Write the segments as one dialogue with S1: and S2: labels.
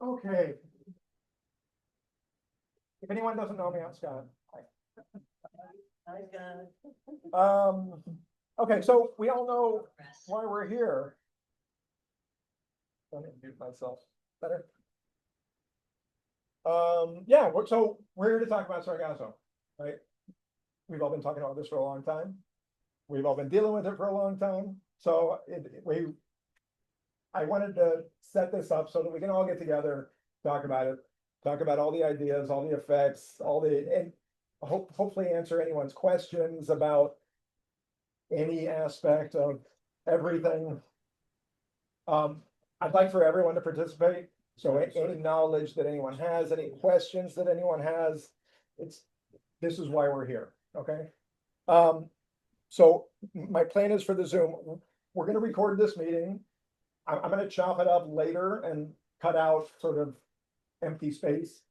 S1: Okay. If anyone doesn't know me, I'm Scott. Hi. Okay, so we all know why we're here. Let me mute myself better. Yeah, so we're here to talk about Sargassum, right? We've all been talking about this for a long time. We've all been dealing with it for a long time. So I wanted to set this up so that we can all get together, talk about it, talk about all the ideas, all the effects, and hopefully answer anyone's questions about any aspect of everything. I'd like for everyone to participate. So any knowledge that anyone has, any questions that anyone has, this is why we're here, okay? So my plan is for the Zoom, we're gonna record this meeting. I'm gonna chop it up later and cut out sort of empty space.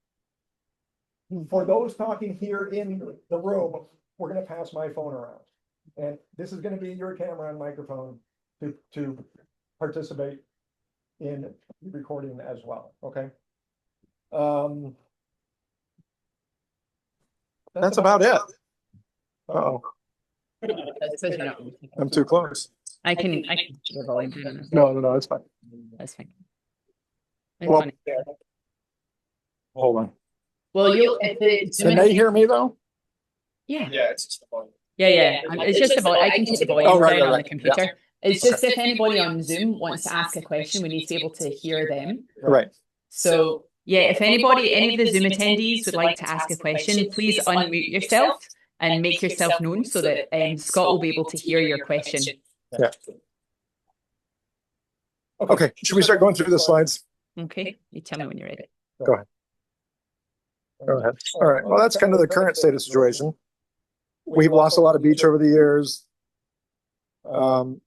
S1: For those talking here in the room, we're gonna pass my phone around. And this is gonna be your camera and microphone to participate in recording as well, okay? That's about it. Uh-oh. I'm too close.
S2: I can the volume down.
S1: No, it's fine.
S2: That's fine.
S1: Well, hold on.
S2: Well,
S1: Can they hear me though?
S2: Yeah.
S3: Yeah, it's just the volume.
S2: Yeah. It's just about I can keep the volume
S1: right,
S2: down on
S1: right.
S2: the computer.
S1: Yeah.
S2: It's just if anybody on Zoom wants to ask a question, we need to be able to hear them.
S1: Right.
S2: So yeah, if any of the Zoom attendees would like to ask a question, please unmute yourself and make yourself known so that Scott will be able to hear your question.
S1: Yeah. Okay, should we start going through the slides?
S2: Okay, you tell me when you're ready.
S1: Go ahead. All right, well, that's kind of the current state of situation. We've lost a lot of beach over the years. Of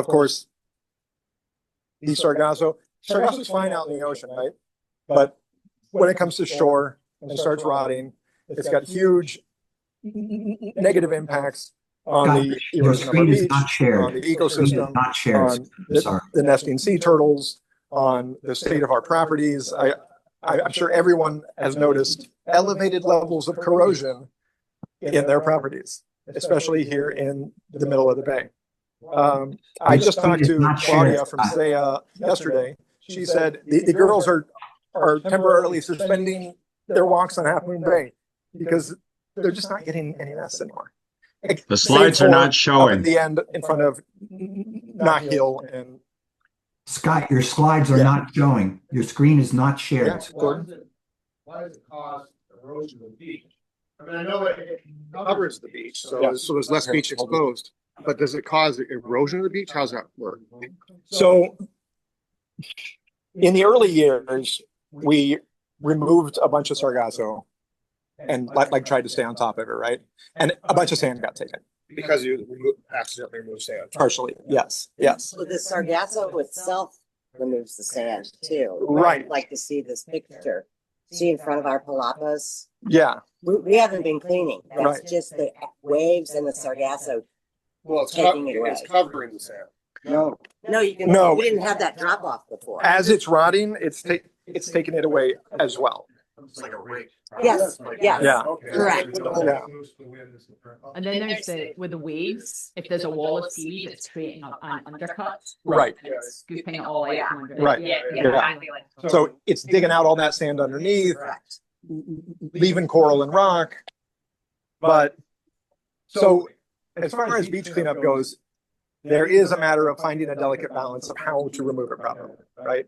S1: course, the Sargasso's fine out in the ocean, right? But when it comes to shore and starts rotting, it's got huge negative impacts on the erosion of our beach, on the ecosystem, on the nesting sea turtles, on the state of our properties. I'm sure everyone has noticed elevated levels of corrosion in their properties, especially here in the middle of the bay. I just talked to Claudia from SEA yesterday. She said the girls are temporarily suspending their walks on Half Moon Bay because they're just not getting any mess anymore.
S3: The slides are not showing.
S1: At the end in front of Knock Hill and
S4: Scott, your slides are not showing. Your screen is not shared.
S1: Yeah,
S5: why does it cause erosion of the beach? I mean, I know it
S1: covers the beach, so
S5: there's less beach exposed. But does it cause erosion of the beach? How's that work?
S1: So in the early years, we removed a bunch of Sargasso and like tried to stay on top of it, right? And a bunch of sand got taken.
S5: Because you accidentally remove sand.
S1: Partially, yes.
S6: So the Sargasso itself removes the sand too.
S1: Right.
S6: I'd like to see this picture. See in front of our palapas.
S1: Yeah.
S6: We haven't been cleaning. That's
S1: Right.
S6: just the waves and the Sargasso.
S5: Well,
S6: it's
S5: covering the sand.
S6: No, you can.
S1: No.
S6: We didn't have that drop off before.
S1: As it's rotting, it's taking it away as well.
S5: It's like a rake.
S6: Yes.
S1: Yeah.
S6: Correct.
S1: Yeah.
S2: And then there's with the waves, if there's a wall of seaweed, it's creating an undercut.
S1: Right.
S2: It's scooping it all out from under.
S1: Right.
S2: Yeah.
S1: So it's digging out all that sand underneath,
S6: Correct.
S1: leaving coral and rock. But so as far as beach cleanup goes, there is a matter of finding a delicate balance of how to remove it properly, right?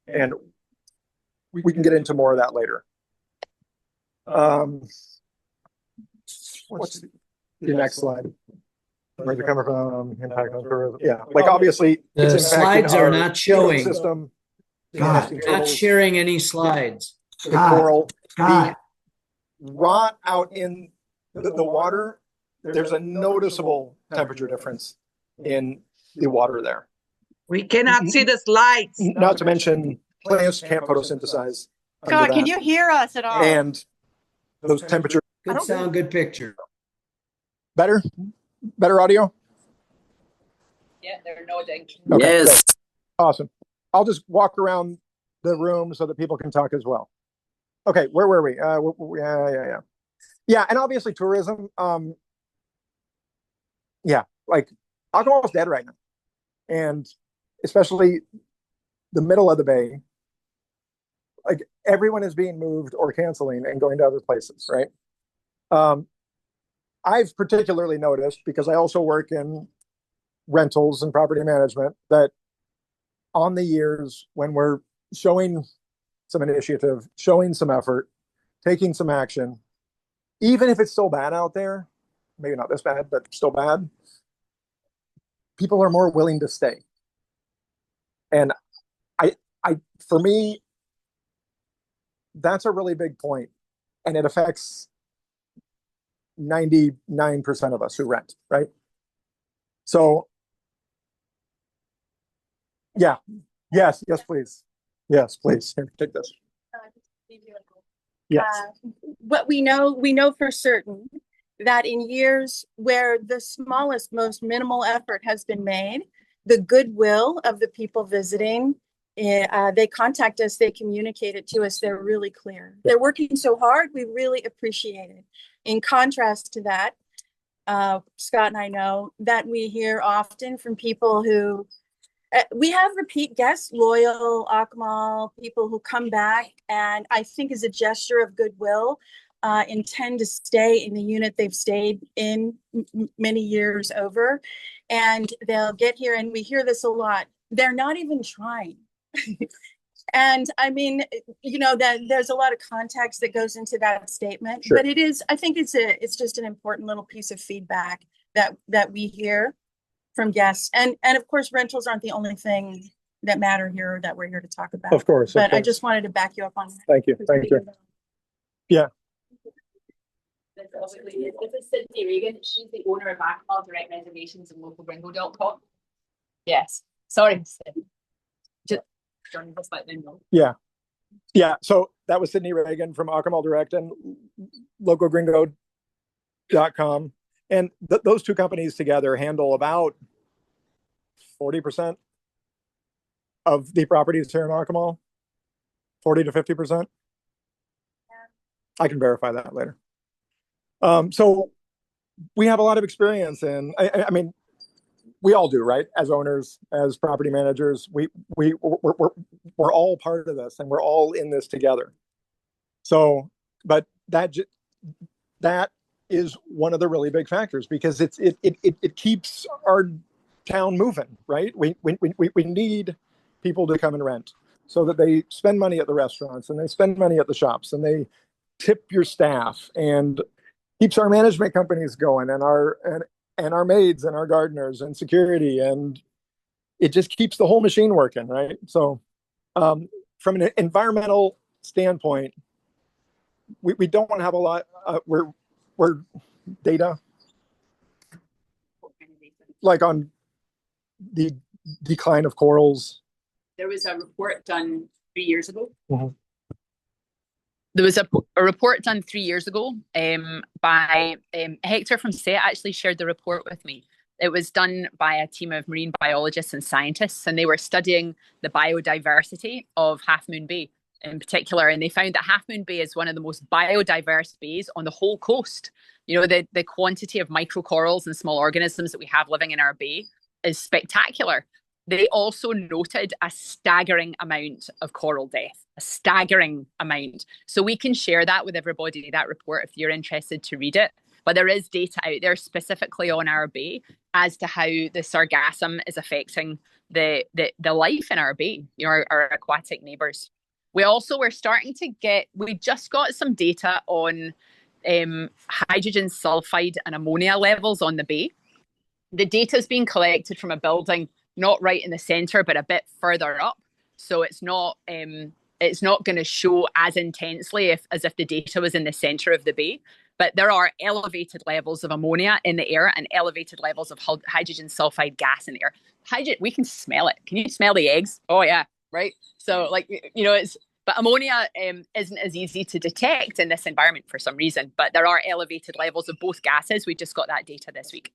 S1: And we can get into more of that later. What's the next slide? Where's it coming from? Impact on tourism. Yeah, like obviously
S7: The
S1: it's impacting
S7: slides are
S1: our
S7: not showing.
S1: ecosystem,
S4: Scott,
S1: nesting
S7: Not
S1: turtles,
S7: sharing any slides.
S1: the coral,
S4: Scott,
S1: the rot out in the water. There's a noticeable temperature difference in the water there.
S8: We cannot see the slides.
S1: Not to mention plants can't photosynthesize. under
S9: God, can
S1: that.
S9: you hear us at all?
S1: And those temperatures.
S7: Good sound, good picture.
S1: Better audio.
S2: Yeah, they're nodding.
S1: Okay,
S8: Yes.
S1: great. Awesome. I'll just walk around the room so that people can talk as well. Okay, where were we? Yeah, and obviously tourism. Yeah, like Akumal's dead right now, and especially the middle of the bay. Like everyone is being moved or canceling and going to other places, right? I've particularly noticed, because I also work in rentals and property management, that on the years when we're showing some initiative, showing some effort, taking some action, even if it's still bad out there, maybe not this bad, but still bad, people are more willing to stay. And for me, that's a really big point, and it affects 99% of us who rent, right? So yeah, yes, please. Yes, please. Here, take this. Yes.
S9: What we know for certain that in years where the smallest, most minimal effort has been made, the goodwill of the people visiting, they contact us, they communicate it to us, they're really clear. They're working so hard, we really appreciate it. In contrast to that, Scott and I know that we hear often from people who, we have repeat guests, loyal Akumal, people who come back and I think as a gesture of goodwill, intend to stay in the unit they've stayed in many years over. And they'll get here, and we hear this a lot, they're not even trying. And I mean, you know, that there's a lot of context that goes into that statement,
S1: Sure.
S9: but it is, I think it's just an important little piece of feedback that we hear from guests. And of course, rentals aren't the only thing that matter here, that we're here to talk about.
S1: Of course.
S9: But I just wanted to back you up on that.
S1: Thank you. Thank you. Yeah.
S2: This is Cynthia Reagan. She's the owner of Akumal Direct Reservations and localgringo.com. Yes. Sorry. Just let them know.
S1: Yeah. So that was Sydney Reagan from Akumal Direct and localgringo.com. And those two companies together handle about 40% of the properties here in Akumal. 40 to 50%. I can verify that later. So we have a lot of experience in, I mean, we all do, right? As owners, as property managers, we're all part of this, and we're all in this together. So, but that is one of the really big factors, because it keeps our town moving, right? We need people to come and rent, so that they spend money at the restaurants and they spend money at the shops and they tip your staff, and keeps our management companies going, and our maids and our gardeners and security, and it just keeps the whole machine working, right? So from an environmental standpoint, we don't want to have a lot, we're data, like on the decline of corals.
S2: There was a report done 3 years ago.
S1: Mm-hmm.
S2: There was a report done 3 years ago by Hector from SET actually shared the report with me. It was done by a team of marine biologists and scientists, and they were studying the biodiversity of Half Moon Bay in particular. And they found that Half Moon Bay is one of the most biodiverse bays on the whole coast. You know, the quantity of microcorals and small organisms that we have living in our bay is spectacular. They also noted a staggering amount of coral death, a staggering amount. So we can share that with everybody, that report, if you're interested to read it. But there is data out there specifically on our bay as to how the sargassum is affecting the life in our bay, you know, our aquatic neighbours. We also were starting to we just got some data on hydrogen sulfide and ammonia levels on the bay. The data is being collected from a building not right in the center, but a bit further up. So it's not going to show as intensely as if the data was in the center of the bay. But there are elevated levels of ammonia in the air and elevated levels of hydrogen sulfide gas in the air. We can smell it. Can you smell the eggs? Oh yeah, right. So like, you know, but ammonia isn't as easy to detect in this environment for some reason. But there are elevated levels of both gases. We just got that data this week.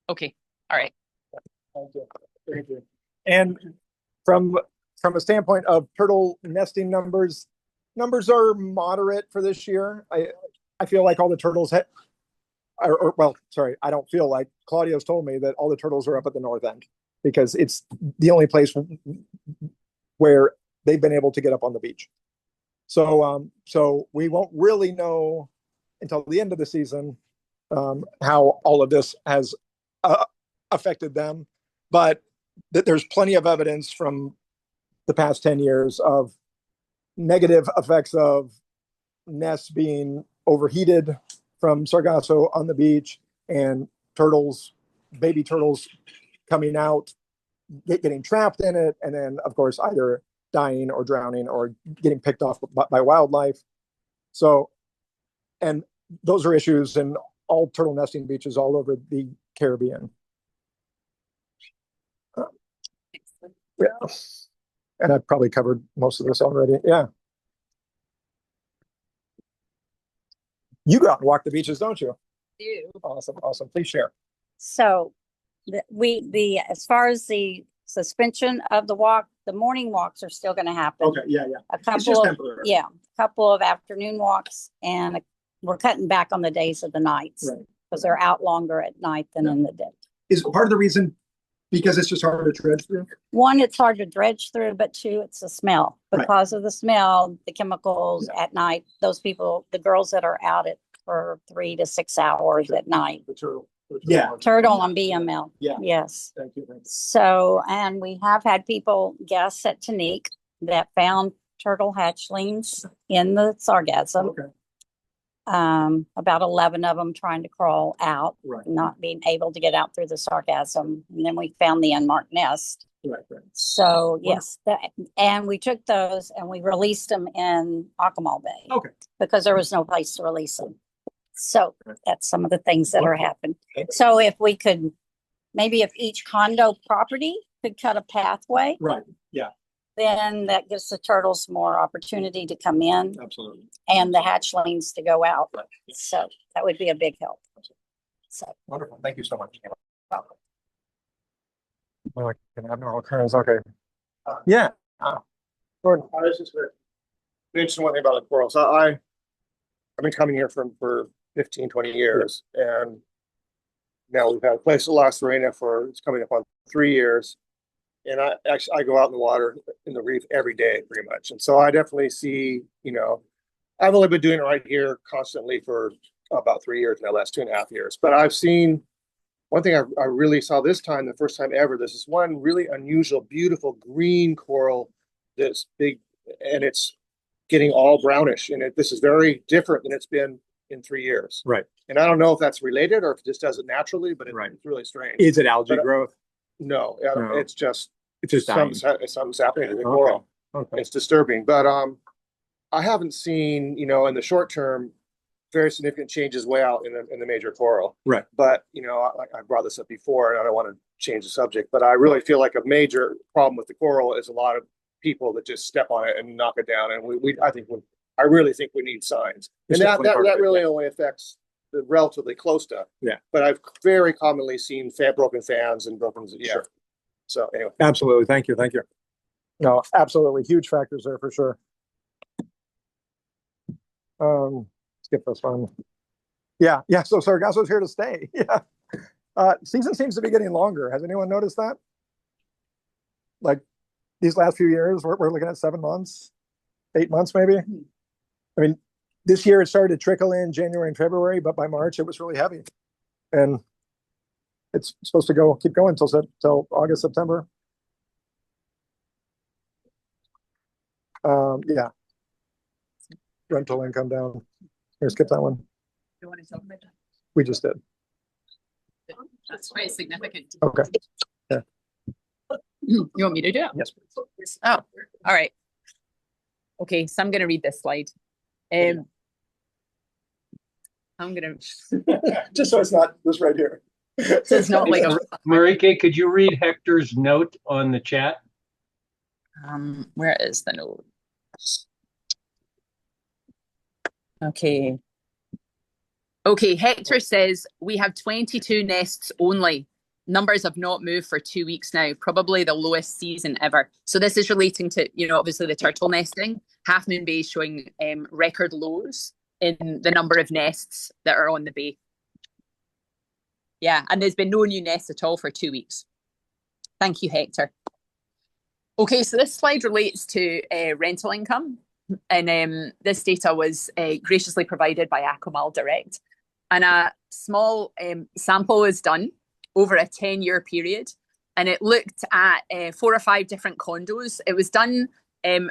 S2: Okay. All right.
S1: Thank you. And from from a standpoint of turtle nesting numbers are moderate for this year. I feel like all the turtles I don't feel like, Claudio's told me that all the turtles are up at the north end because it's the only place where they've been able to get up on the beach. So we won't really know until the end of the season how all of this has affected them, but there's plenty of evidence from the past 10 years of negative effects of nests being overheated from Sargasso on the beach, and baby turtles coming out, getting trapped in it, and then of course either dying or drowning or getting picked off by wildlife. So, and those are issues in all turtle nesting beaches all over the Caribbean. Yeah. And I've probably covered most of this already. Yeah. You go out and walk the beaches, don't you? Awesome. Please share.
S10: So as far as the suspension of the walk, the morning walks are still going to happen.
S1: Okay. Yeah.
S10: A
S1: It's just
S10: couple of,
S1: temporary.
S10: yeah, a couple of afternoon walks, and we're cutting back on the days of the nights
S1: Right.
S10: because they're out longer at night than in the day.
S1: Is part of the reason because it's just harder to dredge through?
S10: One, it's hard to dredge through, but two, it's the smell.
S1: Right.
S10: Because of the smell, the chemicals at night, those people, the girls that are out for 3 to 6 hours at night.
S1: The turtle. Yeah.
S10: Turtle and BML.
S1: Yeah.
S10: Yes.
S1: Thank you.
S10: So, and we have had people, guests at Tanique, that found turtle hatchlings in the sargassum.
S1: Okay.
S10: About 11 of them trying to crawl out,
S1: Right.
S10: not being able to get out through the sargassum. And then we found the unmarked nest.
S1: Right.
S10: So yes, and we took those and we released them in Akumal Bay.
S1: Okay.
S10: Because there was no place to release them. So that's some of the things that are happening.
S1: Okay.
S10: So if we could, maybe if each condo property could cut a pathway,
S1: Right. Yeah.
S10: then that gives the turtles more opportunity to come in
S1: Absolutely.
S10: and the hatchlings to go out.
S1: Right.
S10: So that would be a big help. So
S1: Wonderful. Thank you so much. Well, an abnormal occurrence. Okay. Yeah. Gordon.
S5: This is very interesting one thing about the corals. I've been coming here for 15, 20 years, and now we've had a place at La Serena it's coming up on 3 years. And I go out in the water in the reef every day pretty much. And so I definitely see, I've only been doing it right here constantly for about 3 years now, last 2.5 years. But I've seen one thing I really saw this time, the first time ever, this is one really unusual, beautiful green coral that's big, and it's getting all brownish. And this is very different than it's been in 3 years.
S1: Right.
S5: And I don't know if that's related or if it just does it naturally, but it's really strange.
S1: Is it algae growth?
S5: No,
S1: No.
S5: it's just
S1: dying.
S5: something's happening to the coral.
S1: Okay.
S5: It's disturbing, but I haven't seen, in the short term, very significant changes way out in the major coral.
S1: Right.
S5: But I brought this up before, and I don't want to change the subject, but I really feel like a major problem with the coral is a lot of people that just step on it and knock it down, and I really think we need signs, and that really only affects the relatively close stuff.
S1: Yeah.
S5: But I've very commonly seen broken fans and broken. Yeah. Sure. So anyway.
S1: Absolutely. Thank you. No, absolutely. Huge factors there for sure. Skip this one. Yeah. So Sargasso's here to stay. Yeah. Season seems to be getting longer. Has anyone noticed that? Like these last few years, we're looking at 7 months, 8 months, maybe. I mean, this year it started to trickle in January and February, but by March it was really heavy. And it's supposed to keep going till August, September. Yeah. Rental income down. Here, skip that one.
S2: You want to talk about that?
S1: We just did.
S2: That's quite significant.
S1: Okay. Yeah.
S2: You want me to do it?
S1: Yes, please.
S2: Oh, all right. Okay, so I'm going to read this slide. I'm going to
S1: just so it's not this right here.
S2: So it's not like a
S11: Marike, could you read Hector's note on the chat?
S2: where is the note? Okay, Hector says we have 22 nests only. numbers have not moved for 2 weeks now, probably the lowest season ever. So this is relating to, obviously the turtle nesting. Half Moon Bay is showing record lows in the number of nests that are on the bay. Yeah, and there's been no new nests at all for 2 weeks. Thank you, Hector. Okay, so this slide relates to rental income. And this data was graciously provided by Akumal Direct. And a small sample was done over a 10-year period. And it looked at 4 or 5 different condos. It was done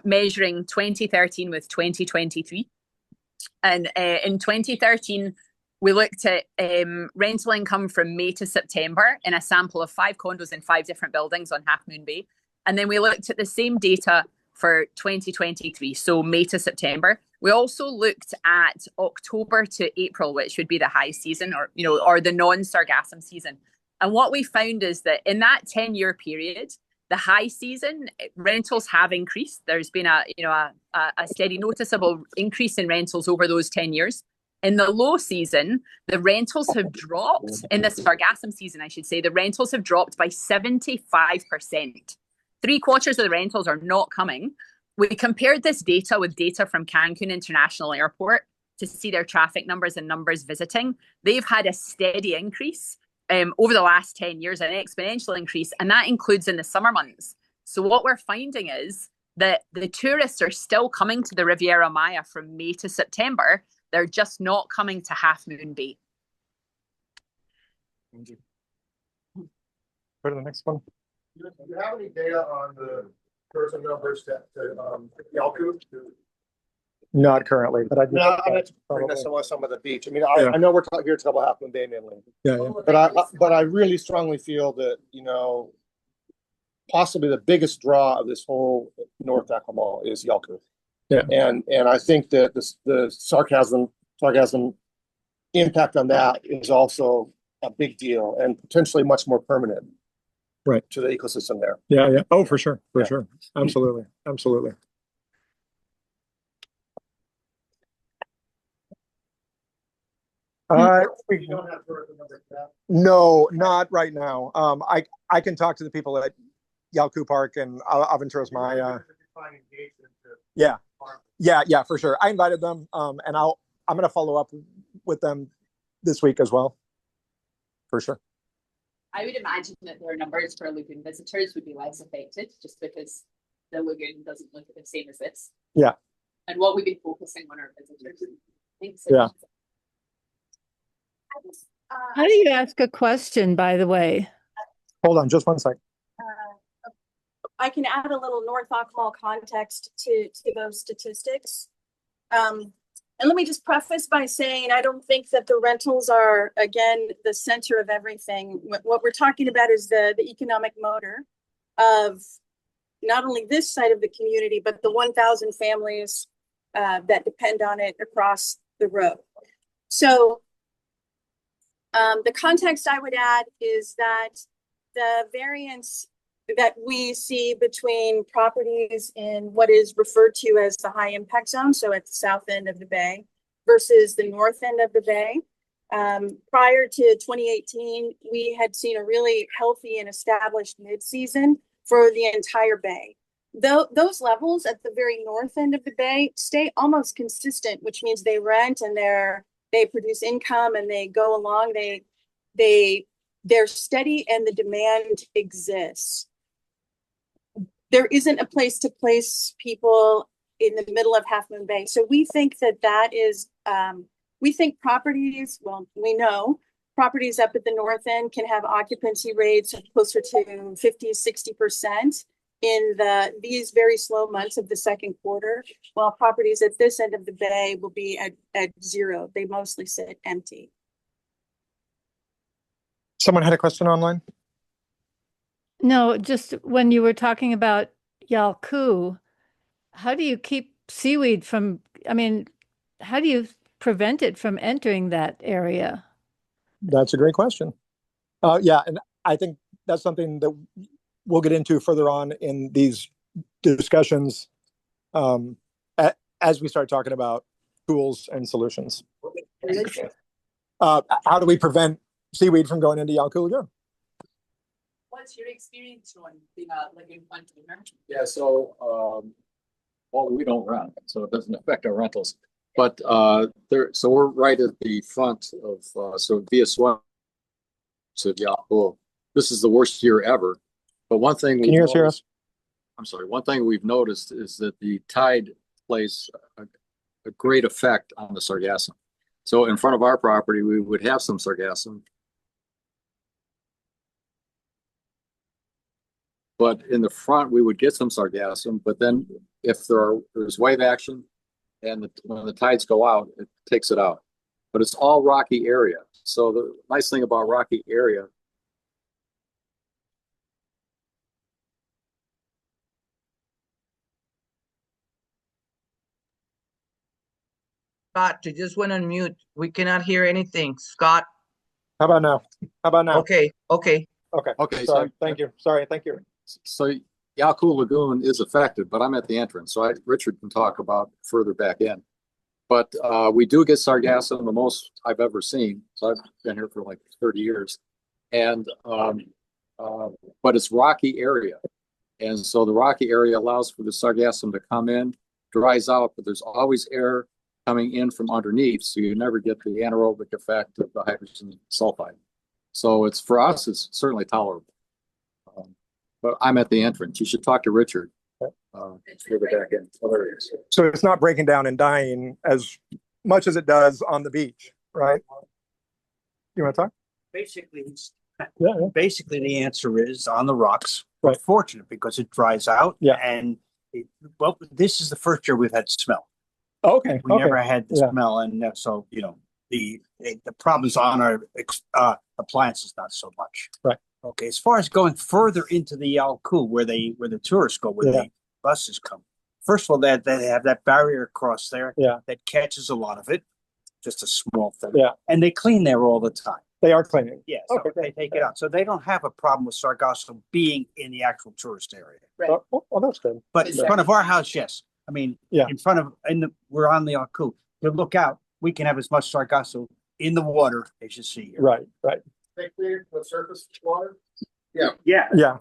S2: measuring 2013 with 2023. And in 2013, we looked at rental income from May to September in a sample of 5 condos in 5 different buildings on Half Moon Bay. And then we looked at the same data for 2023, so May to September. We also looked at October to April, which would be the high season or the non-Sargassum season. And what we found is that in that 10-year period, the high season rentals have increased. There's been a steady noticeable increase in rentals over those 10 years. In the low season, the rentals have dropped. In the Sargassum season, I should say, the rentals have dropped by 75%. 3/4 of the rentals are not coming. We compared this data with data from Cancun International Airport to see their traffic numbers and numbers visiting. They've had a steady increase over the last 10 years, an exponential increase, and that includes in the summer months. So what we're finding is that the tourists are still coming to the Riviera Maya from May to September. They're just not coming to Half Moon Bay.
S1: Go to the next one.
S5: Do you have any data on the tourism numbers to Yalku?
S1: Not currently, but I'd
S5: bring this on some of the beach. I mean, I know we're here to talk about Half Moon Bay mainly.
S1: Yeah.
S5: But I really strongly feel that, possibly the biggest draw of this whole North Akumal is Yalku.
S1: Yeah.
S5: And I think that the sargassum impact on that is also a big deal and potentially much more permanent.
S1: Right.
S5: To the ecosystem there.
S1: Yeah. Oh, for sure. Sure. Absolutely.
S5: We don't have tourism numbers for that.
S1: No, not right now. I can talk to the people at Yalku Park and Aventuras Maya. Yeah, for sure. I invited them, and I'm going to follow up with them this week as well, for sure.
S2: I would imagine that their numbers for lagoon visitors would be less affected just because the lagoon doesn't look the same as this.
S1: Yeah.
S2: And what we've been focusing on our visitors.
S1: Yeah.
S12: How do you ask a question, by the way?
S1: Hold on just one sec.
S9: I can add a little North Akumal context to those statistics. And let me just preface by saying, I don't think that the rentals are, again, the center of everything. What we're talking about is the economic motor of not only this side of the community, but the 1,000 families that depend on it across the road. So the context I would add is that the variance that we see between properties in what is referred to as the high impact zone, so at the south end of the bay, versus the north end of the bay. Prior to 2018, we had seen a really healthy and established mid-season for the entire bay. Those levels at the very north end of the bay stay almost consistent, which means they rent and they produce income and they go along. They're steady and the demand exists. There isn't a place to place people in the middle of Half Moon Bay. So we think that is, we think properties, well, we know properties up at the north end can have occupancy rates of closer to 50, 60% in these very slow months of the second quarter, while properties at this end of the bay will be at zero. They mostly sit empty.
S1: Someone had a question online?
S12: No, just when you were talking about Yalku, how do you keep seaweed from, how do you prevent it from entering that area?
S1: That's a great question. Yeah, and I think that's something that we'll get into further on in these discussions as we start talking about tools and solutions. How do we prevent seaweed from going into Yalku Lagoon?
S2: What's your experience on living front owner?
S13: Yeah, so, well, we don't rent, so it doesn't affect our rentals. But, so we're right at the front of, so Vecinos, so Yahoo. This is the worst year ever. But one thing.
S1: Can you guys hear us?
S13: I'm sorry. One thing we've noticed is that the tide plays a great effect on the sargassum. So in front of our property, we would have some sargassum. But in the front, we would get some sargassum, but then if there's wave action and when the tides go out, it takes it out. But it's all rocky area. So the nice thing about rocky area.
S8: Scott, you just went on mute. We cannot hear anything. Scott.
S1: How about now? How about now?
S8: Okay.
S1: Okay.
S13: Okay.
S1: Sorry. Thank you. Sorry. Thank you.
S13: So Yahoo Lagoon is affected, but I'm at the entrance. So Richard can talk about further back in. But we do get sargassum, the most I've ever seen. So I've been here for like 30 years. And but it's rocky area. And so the rocky area allows for the sargassum to come in, dries out, but there's always air coming in from underneath. So you never get the anaerobic effect of the hydrogen sulfide. So it's for us, it's certainly tolerable. But I'm at the entrance. You should talk to Richard. Further back in. Oh, there it is.
S1: So it's not breaking down and dying as much as it does on the beach, right? You want to talk?
S14: Basically,
S1: Yeah.
S14: basically the answer is on the rocks.
S1: Right.
S14: We're fortunate because it dries out.
S1: Yeah.
S14: And well, this is the first year we've had smell.
S1: Oh, okay.
S14: We never had the
S1: Yeah.
S14: smell, and so the problems on our appliances not so much.
S1: Right.
S14: Okay. As far as going further into the Yalku, where the tourists go, where the buses come. First of all, they have that barrier across there.
S1: Yeah.
S14: That catches a lot of it. Just a small thing.
S1: Yeah.
S14: And they clean there all the time.
S1: They are cleaning.
S14: Yeah, so
S1: Okay.
S14: they take it out. So they don't have a problem with sargassum being in the actual tourist area.
S2: Right.
S1: Well, that's good.
S14: But in front of our house, yes. I mean,
S1: Yeah.
S14: we're on the Yalku. You look out, we can have as much sargassum in the water as you see here.
S1: Right. Right.
S5: They clear the surface water? Yeah.
S14: Yeah.
S1: Yeah.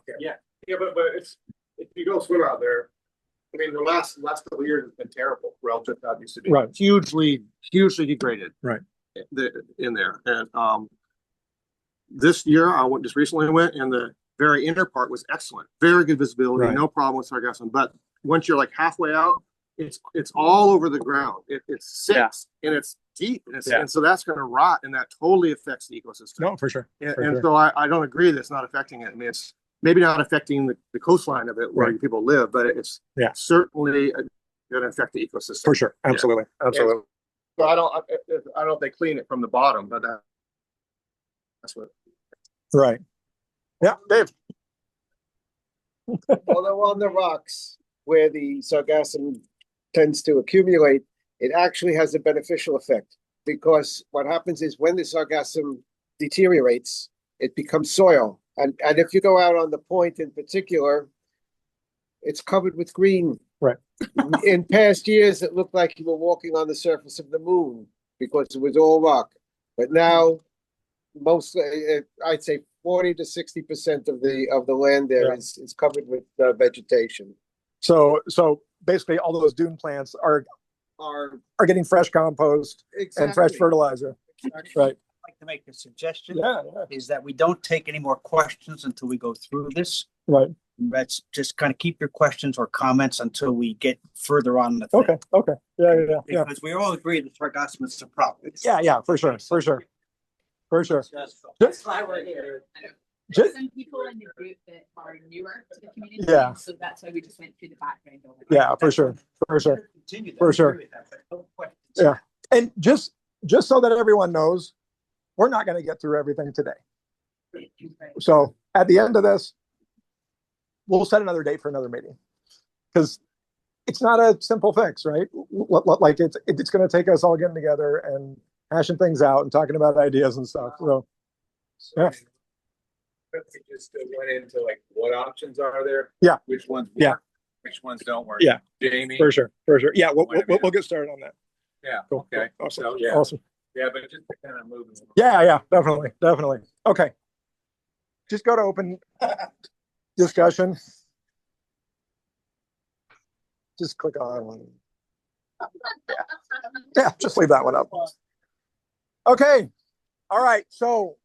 S5: Yeah, but it's, if you go swim out there, I mean, the last couple of years has been terrible relative to how it used to be.
S1: Right.
S5: Hugely degraded.
S1: Right.
S5: In there. And this year just recently went, and the very inner part was excellent. Very good visibility,
S1: Right.
S5: no problem with sargassum. But once you're like halfway out, it's all over the ground. It sits and it's deep, and so that's going to rot, and that totally affects the ecosystem.
S1: No, for sure.
S5: And so I don't agree that it's not affecting it. I mean, it's maybe not affecting the coastline of it where people live, but it's certainly going to affect the ecosystem.
S1: For sure. Absolutely. Absolutely.
S5: So I don't know if they clean it from the bottom, but that's what.
S1: Right. Yeah, Dave.
S15: Although on the rocks where the sargassum tends to accumulate, it actually has a beneficial effect, because what happens is when the sargassum deteriorates, it becomes soil. And if you go out on the point in particular, it's covered with green.
S1: Right.
S15: In past years, it looked like you were walking on the surface of the moon because it was all rock. But now, mostly, I'd say 40 to 60% of the land there is covered with vegetation.
S1: So basically, all those dune plants are getting fresh compost and fresh fertilizer.
S14: Exactly.
S1: Right.
S14: I'd like to make a suggestion.
S1: Yeah.
S14: Is that we don't take any more questions until we go through this.
S1: Right.
S14: Let's just kind of keep your questions or comments until we get further on the thing.
S1: Okay. Yeah.
S14: Because we all agree that sargassum is a problem.
S1: Yeah, for sure.
S2: That's why we're here. Some people in the group that are newer to the community.
S1: Yeah.
S2: So that's why we just went through the background of it.
S1: Yeah, for sure. Yeah. And just so that everyone knows, we're not going to get through everything today. So at the end of this, we'll set another date for another meeting, because it's not a simple fix, right? Like it's going to take us all getting together and hashing things out and talking about ideas and stuff. So yeah.
S16: Just went into like what options are there?
S1: Yeah.
S16: Which ones work? Which ones don't work?
S1: Yeah.
S16: Jamie.
S1: For sure. Yeah. We'll get started on that.
S16: Yeah.
S1: Cool.
S16: Okay.
S1: Awesome.
S16: So, yeah.
S1: Awesome.
S16: Yeah, but just to kind of move.
S1: Yeah. Definitely. Okay. just go to open discussion. Just click on. Yeah, just leave that one up. Okay. All right. So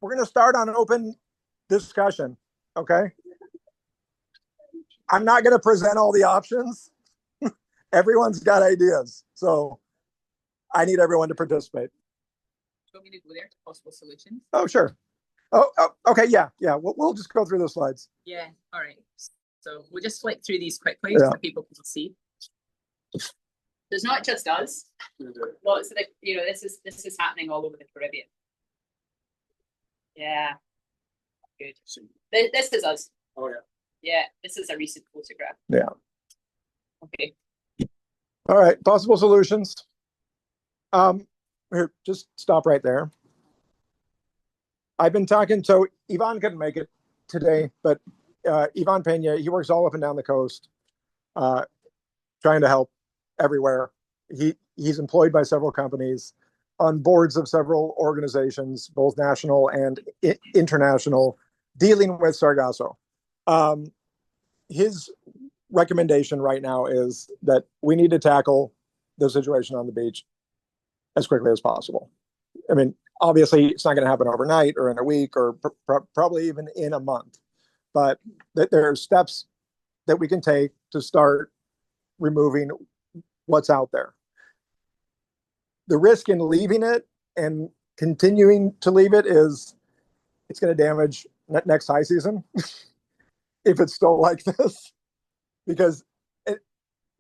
S1: we're going to start on open discussion. Okay. I'm not going to present all the options. Everyone's got ideas. So I need everyone to participate.
S2: Do you want me to go there to possible solutions?
S1: Oh, sure. Oh, okay. Yeah. We'll just go through the slides.
S2: Yeah. All right. So we'll just flick through these quickly
S1: Yeah.
S2: so people can see. There's not just us. Lots of this is happening all over the Caribbean. Yeah. Good. This is us.
S5: Oh yeah.
S2: Yeah. This is a recent photograph.
S1: Yeah.
S2: Okay.
S1: All right. Possible solutions. Here, just stop right there. I've been talking, so Ivan couldn't make it today, but Ivan Pena, he works all up and down the coast, trying to help everywhere. He's employed by several companies, on boards of several organizations, both national and international, dealing with Sargasso. His recommendation right now is that we need to tackle the situation on the beach as quickly as possible. I mean, obviously, it's not going to happen overnight or in a week or probably even in a month, but that there are steps that we can take to start removing what's out there. The risk in leaving it and continuing to leave it is it's going to damage next high season if it's still like this, because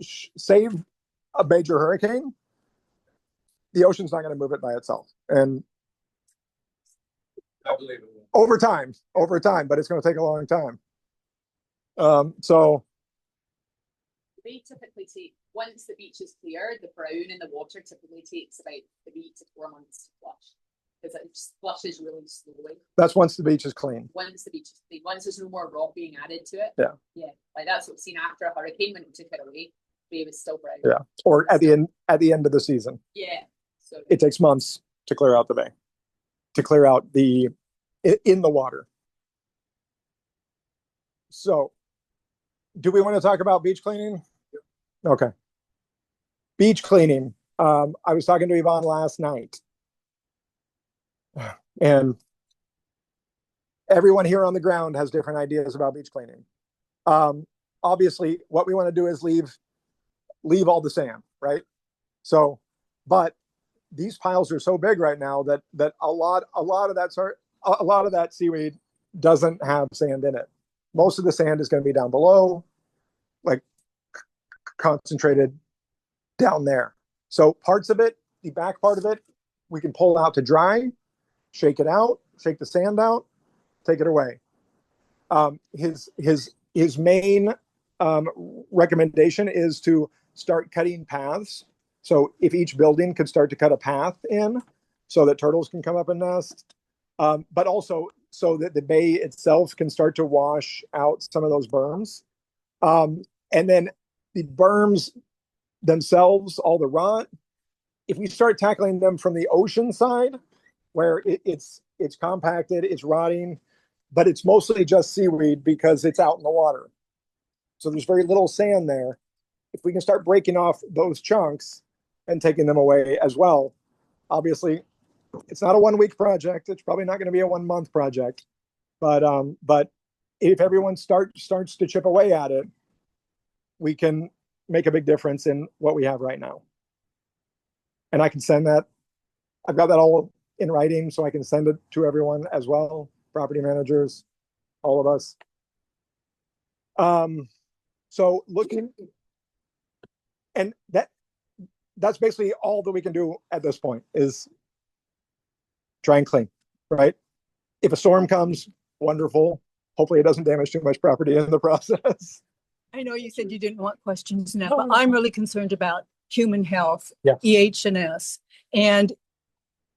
S1: save a major hurricane, the ocean's not going to move it by itself. And over time, but it's going to take a long time. So
S2: they typically take, once the beach is clear, the brown in the water typically takes about 3 to 4 months to flush, because it just flushes really slowly.
S1: That's once the beach is clean.
S2: Once the beach is clean, once there's no more rock being added to it.
S1: Yeah.
S2: Yeah. Like that's what we've seen after a hurricane when it took it away. It was still brown.
S1: Yeah. Or at the end of the season.
S2: Yeah. So
S1: it takes months to clear out the bay, to clear out in the water. So do we want to talk about beach cleaning? Okay. Beach cleaning. I was talking to Yvonne last night, and everyone here on the ground has different ideas about beach cleaning. Obviously, what we want to do is leave all the sand, right? So, but these piles are so big right now that a lot of that seaweed doesn't have sand in it. Most of the sand is going to be down below, like concentrated down there. So parts of it, the back part of it, we can pull out to dry, shake it out, shake the sand out, take it away. His main recommendation is to start cutting paths. So if each building could start to cut a path in so that turtles can come up and nest, but also so that the bay itself can start to wash out some of those berms. And then the berms themselves, all the rot, if we start tackling them from the ocean side, where it's compacted, it's rotting, but it's mostly just seaweed because it's out in the water. So there's very little sand there. If we can start breaking off those chunks and taking them away as well, obviously it's not a 1 week project. It's probably not going to be a 1 month project, but if everyone starts to chip away at it, we can make a big difference in what we have right now. And I can send that. I've got that all in writing, so I can send it to everyone as well, property managers, all of us. So looking, and that's basically all that we can do at this point is try and clean, right? If a storm comes, wonderful. Hopefully it doesn't damage too much property in the process.
S17: I know you said you didn't want questions now, but I'm really concerned about human health,
S1: yeah.
S17: EH&S, and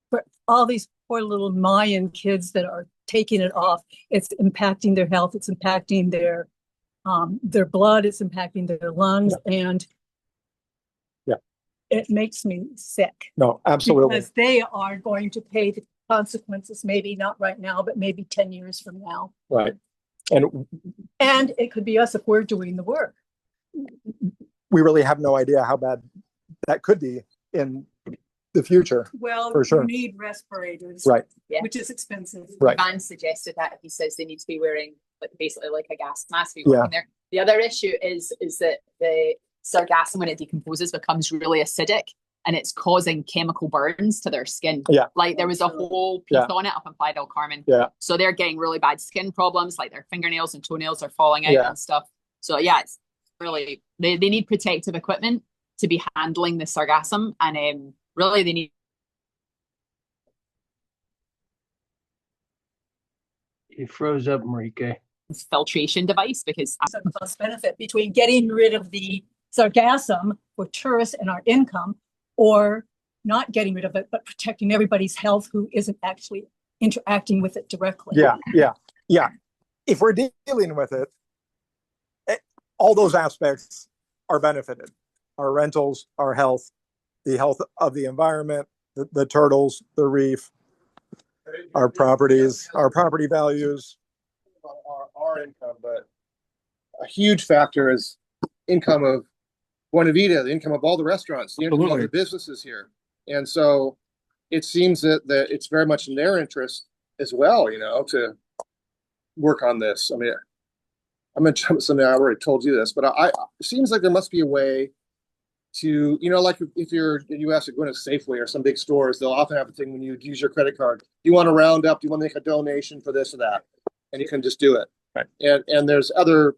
S17: for all these poor little Mayan kids that are taking it off. It's impacting their health. It's impacting their blood. It's impacting their lungs, and it makes me sick.
S1: No, absolutely.
S17: Because they are going to pay consequences, maybe not right now, but maybe 10 years from now.
S1: Right. And
S17: And it could be us if we're doing the work.
S1: we really have no idea how bad that could be in the future.
S17: Well,
S1: for sure.
S17: you need respirators,
S1: Right.
S2: Yeah.
S17: which is expensive.
S1: Right.
S2: Van suggested that he says they need to be wearing basically like a gas mask to be working there. The other issue is that the sargassum, when it decomposes, becomes really acidic and it's causing chemical burns to their skin.
S1: Yeah.
S2: Like there was a whole piece on it up in Playa del Carmen.
S1: Yeah.
S2: So they're getting really bad skin problems, like their fingernails and toenails are falling out
S1: Yeah.
S2: and stuff. So yeah, it's really, they need protective equipment to be handling the sargassum, and really they need.
S11: You froze up, Marike.
S2: Filtration device, because
S17: Some cost benefit between getting rid of the sargassum for tourists and our income, or not getting rid of it, but protecting everybody's health who isn't actually interacting with it directly.
S1: Yeah. If we're dealing with it, all those aspects are benefited. Our rentals, our health, the health of the environment, the turtles, the reef, our properties, our property values.
S5: Our income, but a huge factor is income of Buena Vida, the income of all the restaurants, the income of all the businesses here. And so it seems that it's very much in their interest as well, to work on this. I mean, I'm going to jump something, I already told you this, but it seems like there must be a way to, like if you ask to go into Safeway or some big stores, they'll often have a thing when you use your credit card. Do you want to round up? Do you want to make a donation for this or that? And you can just do it.
S1: Right.
S5: And there's other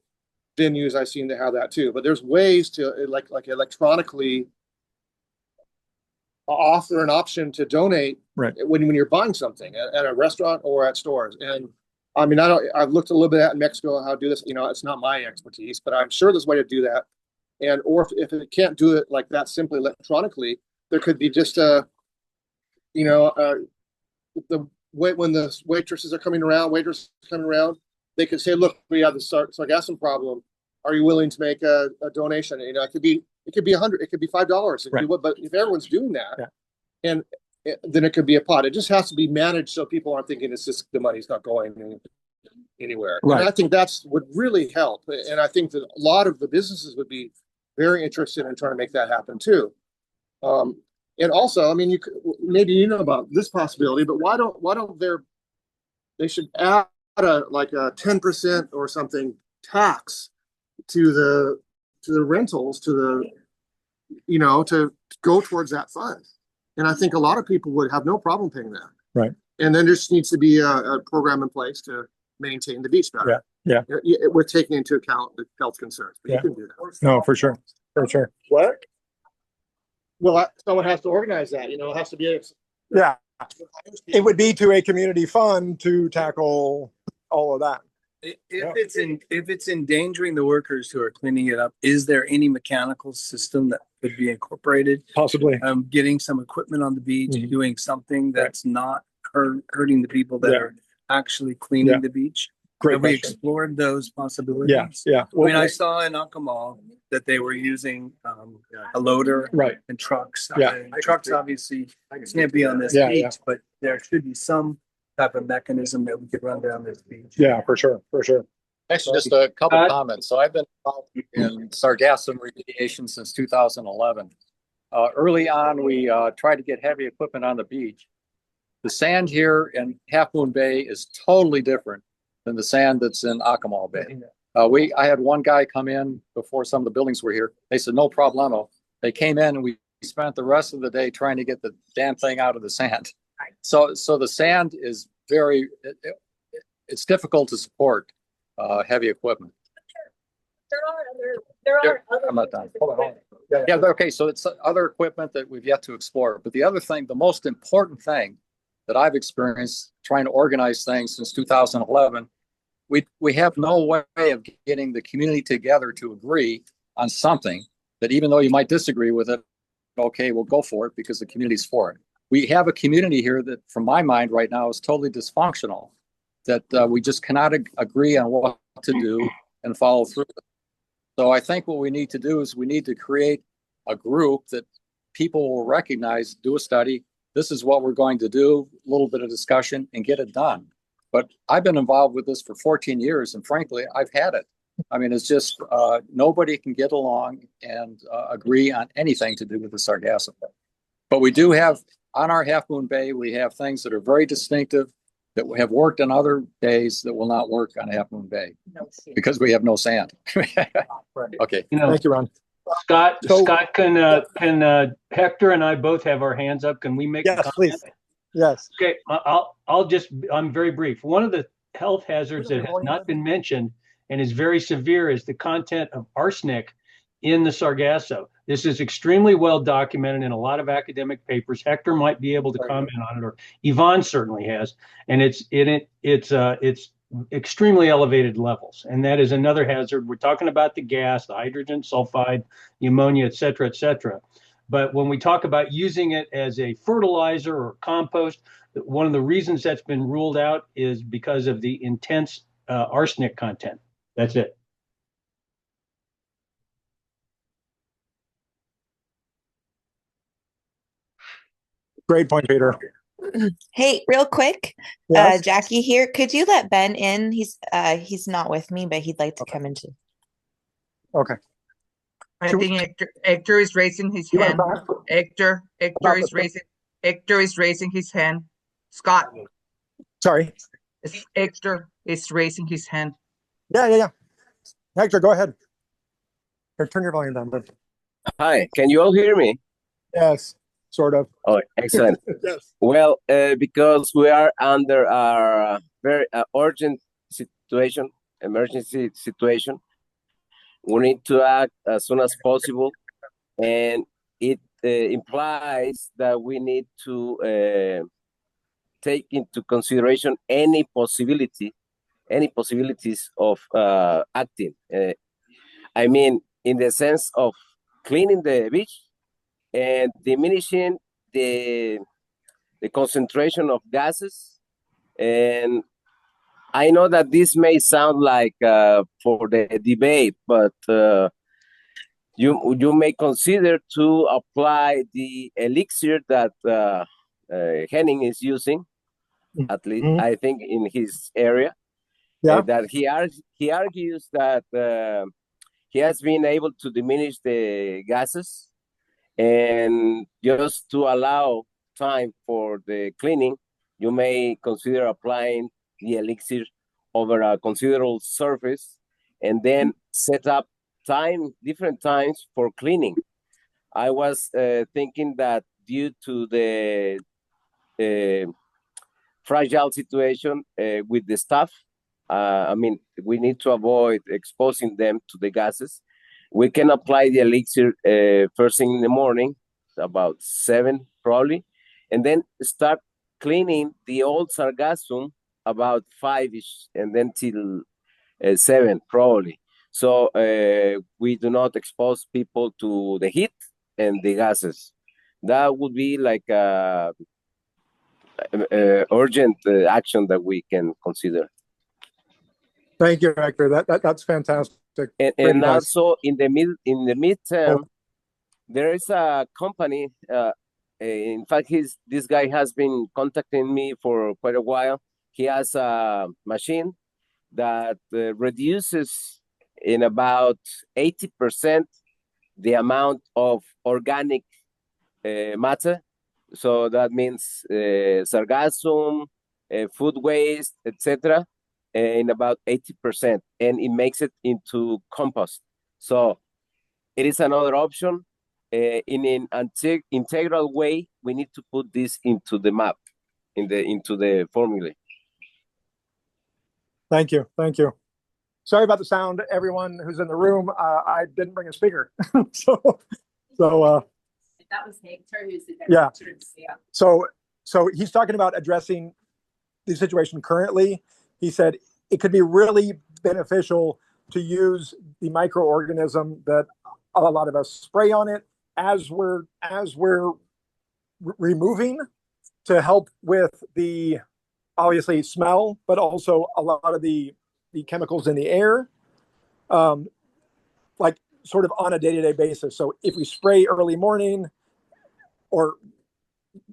S5: venues I've seen that have that too, but there's ways to like electronically offer an option to donate when you're buying something at a restaurant or at stores. And I mean, I've looked a little bit at in Mexico how to do this. It's not my expertise, but I'm sure there's a way to do that. And or if it can't do it like that simply electronically, there could be just the way when the waitresses are coming around, they could say, "Look, we have the sargassum problem. Are you willing to make a donation?" It could be $100, it could be $5, but if everyone's doing that, and then it could be a pot. It just has to be managed so people aren't thinking it's just the money's not going anywhere.
S1: Right.
S5: And I think that's would really help. And I think that a lot of the businesses would be very interested in trying to make that happen too. And also, I mean, maybe about this possibility, but why don't they should add a 10% or something tax to the rentals, to go towards that fund. And I think a lot of people would have no problem paying that.
S1: Right.
S5: And then there just needs to be a program in place to maintain the beach better.
S1: Yeah.
S5: We're taking into account the health concerns, but you can do that.
S1: No, for sure.
S5: What? Well, someone has to organize that. It has to be.
S1: Yeah. It would be to a community fund to tackle all of that.
S14: If it's endangering the workers who are cleaning it up, is there any mechanical system that could be incorporated?
S1: Possibly.
S14: Getting some equipment on the beach, doing something that's not hurting the people that are actually cleaning the beach.
S1: Great
S14: Have we
S1: question.
S14: explored those possibilities?
S1: Yeah.
S14: I mean, I saw in Akumal that they were using a loader and trucks. Trucks obviously can't be on this beach, but there should be some type of mechanism that we could run down this beach.
S1: Yeah, for sure.
S13: Actually, just a couple comments. So I've been involved in sargassum remediation since 2011. Early on, we tried to get heavy equipment on the beach. The sand here in Half Moon Bay is totally different than the sand that's in Akumal Bay. I had one guy come in before some of the buildings were here. They said, "No problemo." They came in and we spent the rest of the day trying to get the damn thing out of the sand. So the sand is it's difficult to support heavy equipment. I'm not done. Hold on. Yeah, okay. So it's other equipment that we've yet to explore. But the other thing, the most important thing that I've experienced trying to organize things since 2011, we have no way of getting the community together to agree on something that, even though you might disagree with it, okay, we'll go for it because the community's for it. We have a community here that, from my mind right now, is totally dysfunctional, that we just cannot agree on what to do and follow through. So I think what we need to do is we need to create a group that people will recognize, do a study, this is what we're going to do, a little bit of discussion and get it done. But I've been involved with this for 14 years and frankly, I've had it. I mean, it's just nobody can get along and agree on anything to do with the Sargassum. But we do have, on our Half Moon Bay, we have things that are very distinctive that have worked on other days that will not work on Half Moon Bay because we have no sand. Okay.
S1: Thank you, Ron.
S11: Scott, can Hector and I both have our hands up? Can we make a comment?
S1: Please. Yes.
S11: Okay, I'm very brief. One of the health hazards that has not been mentioned and is very severe is the content of arsenic in the Sargasso. This is extremely well documented in a lot of academic papers. Hector might be able to comment on it, or Yvonne certainly has, and it's extremely elevated levels, and that is another hazard. We're talking about the gas, the hydrogen sulfide, the ammonia, et cetera, et cetera. But when we talk about using it as a fertilizer or compost, one of the reasons that's been ruled out is because of the intense arsenic content. That's it.
S1: Great point, Peter.
S18: Hey, real quick,
S1: Yes.
S18: Jackie here. Could you let Ben in? He's not with me, but he'd like to come into.
S1: Okay.
S8: I think Hector is raising his hand. Hector is raising his hand. Scott.
S1: Sorry.
S8: Hector is raising his hand.
S1: Yeah. Hector, go ahead. Here, turn your volume down, bud.
S19: Hi, can you all hear me?
S1: Yes, sort of.
S19: Oh, excellent.
S1: Yes.
S19: Well, because we are under a very urgent situation, emergency situation, we need to act as soon as possible, and it implies that we need to take into consideration any possibilities of acting. I mean, in the sense of cleaning the beach and diminishing the concentration of gases. And I know that this may sound like for the debate, but you may consider to apply the elixir that Henning is using, at least I think in his area.
S1: Yeah.
S19: That he argues that he has been able to diminish the gases, and just to allow time for the cleaning, you may consider applying the elixir over a considerable surface and then set up different times for cleaning. I was thinking that due to the fragile situation with the staff, I mean, we need to avoid exposing them to the gases. We can apply the elixir first thing in the morning, about 7 probably, and then start cleaning the old Sargassum about 5-ish, and then till 7 probably. So we do not expose people to the heat and the gases. That would be like a urgent action that we can consider.
S1: Thank you, Hector. That's fantastic.
S19: And also in the midterm, there is a company. In fact, this guy has been contacting me for quite a while. He has a machine that reduces in about 80% the amount of organic matter. So that means sargassum, food waste, etc. In about 80%, and it makes it into compost. So it is another option. In an integral way, we need to put this into the map, into the formula.
S1: Thank you. Sorry about the sound, everyone who's in the room. I didn't bring a speaker, so
S2: that was Hector, who's the director.
S1: Yeah. So he's talking about addressing the situation currently. He said it could be really beneficial to use the microorganism that a lot of us spray on it as we're removing, to help with the obviously smell, but also a lot of the chemicals in the air, like sort of on a day-to-day basis. So if we spray early morning or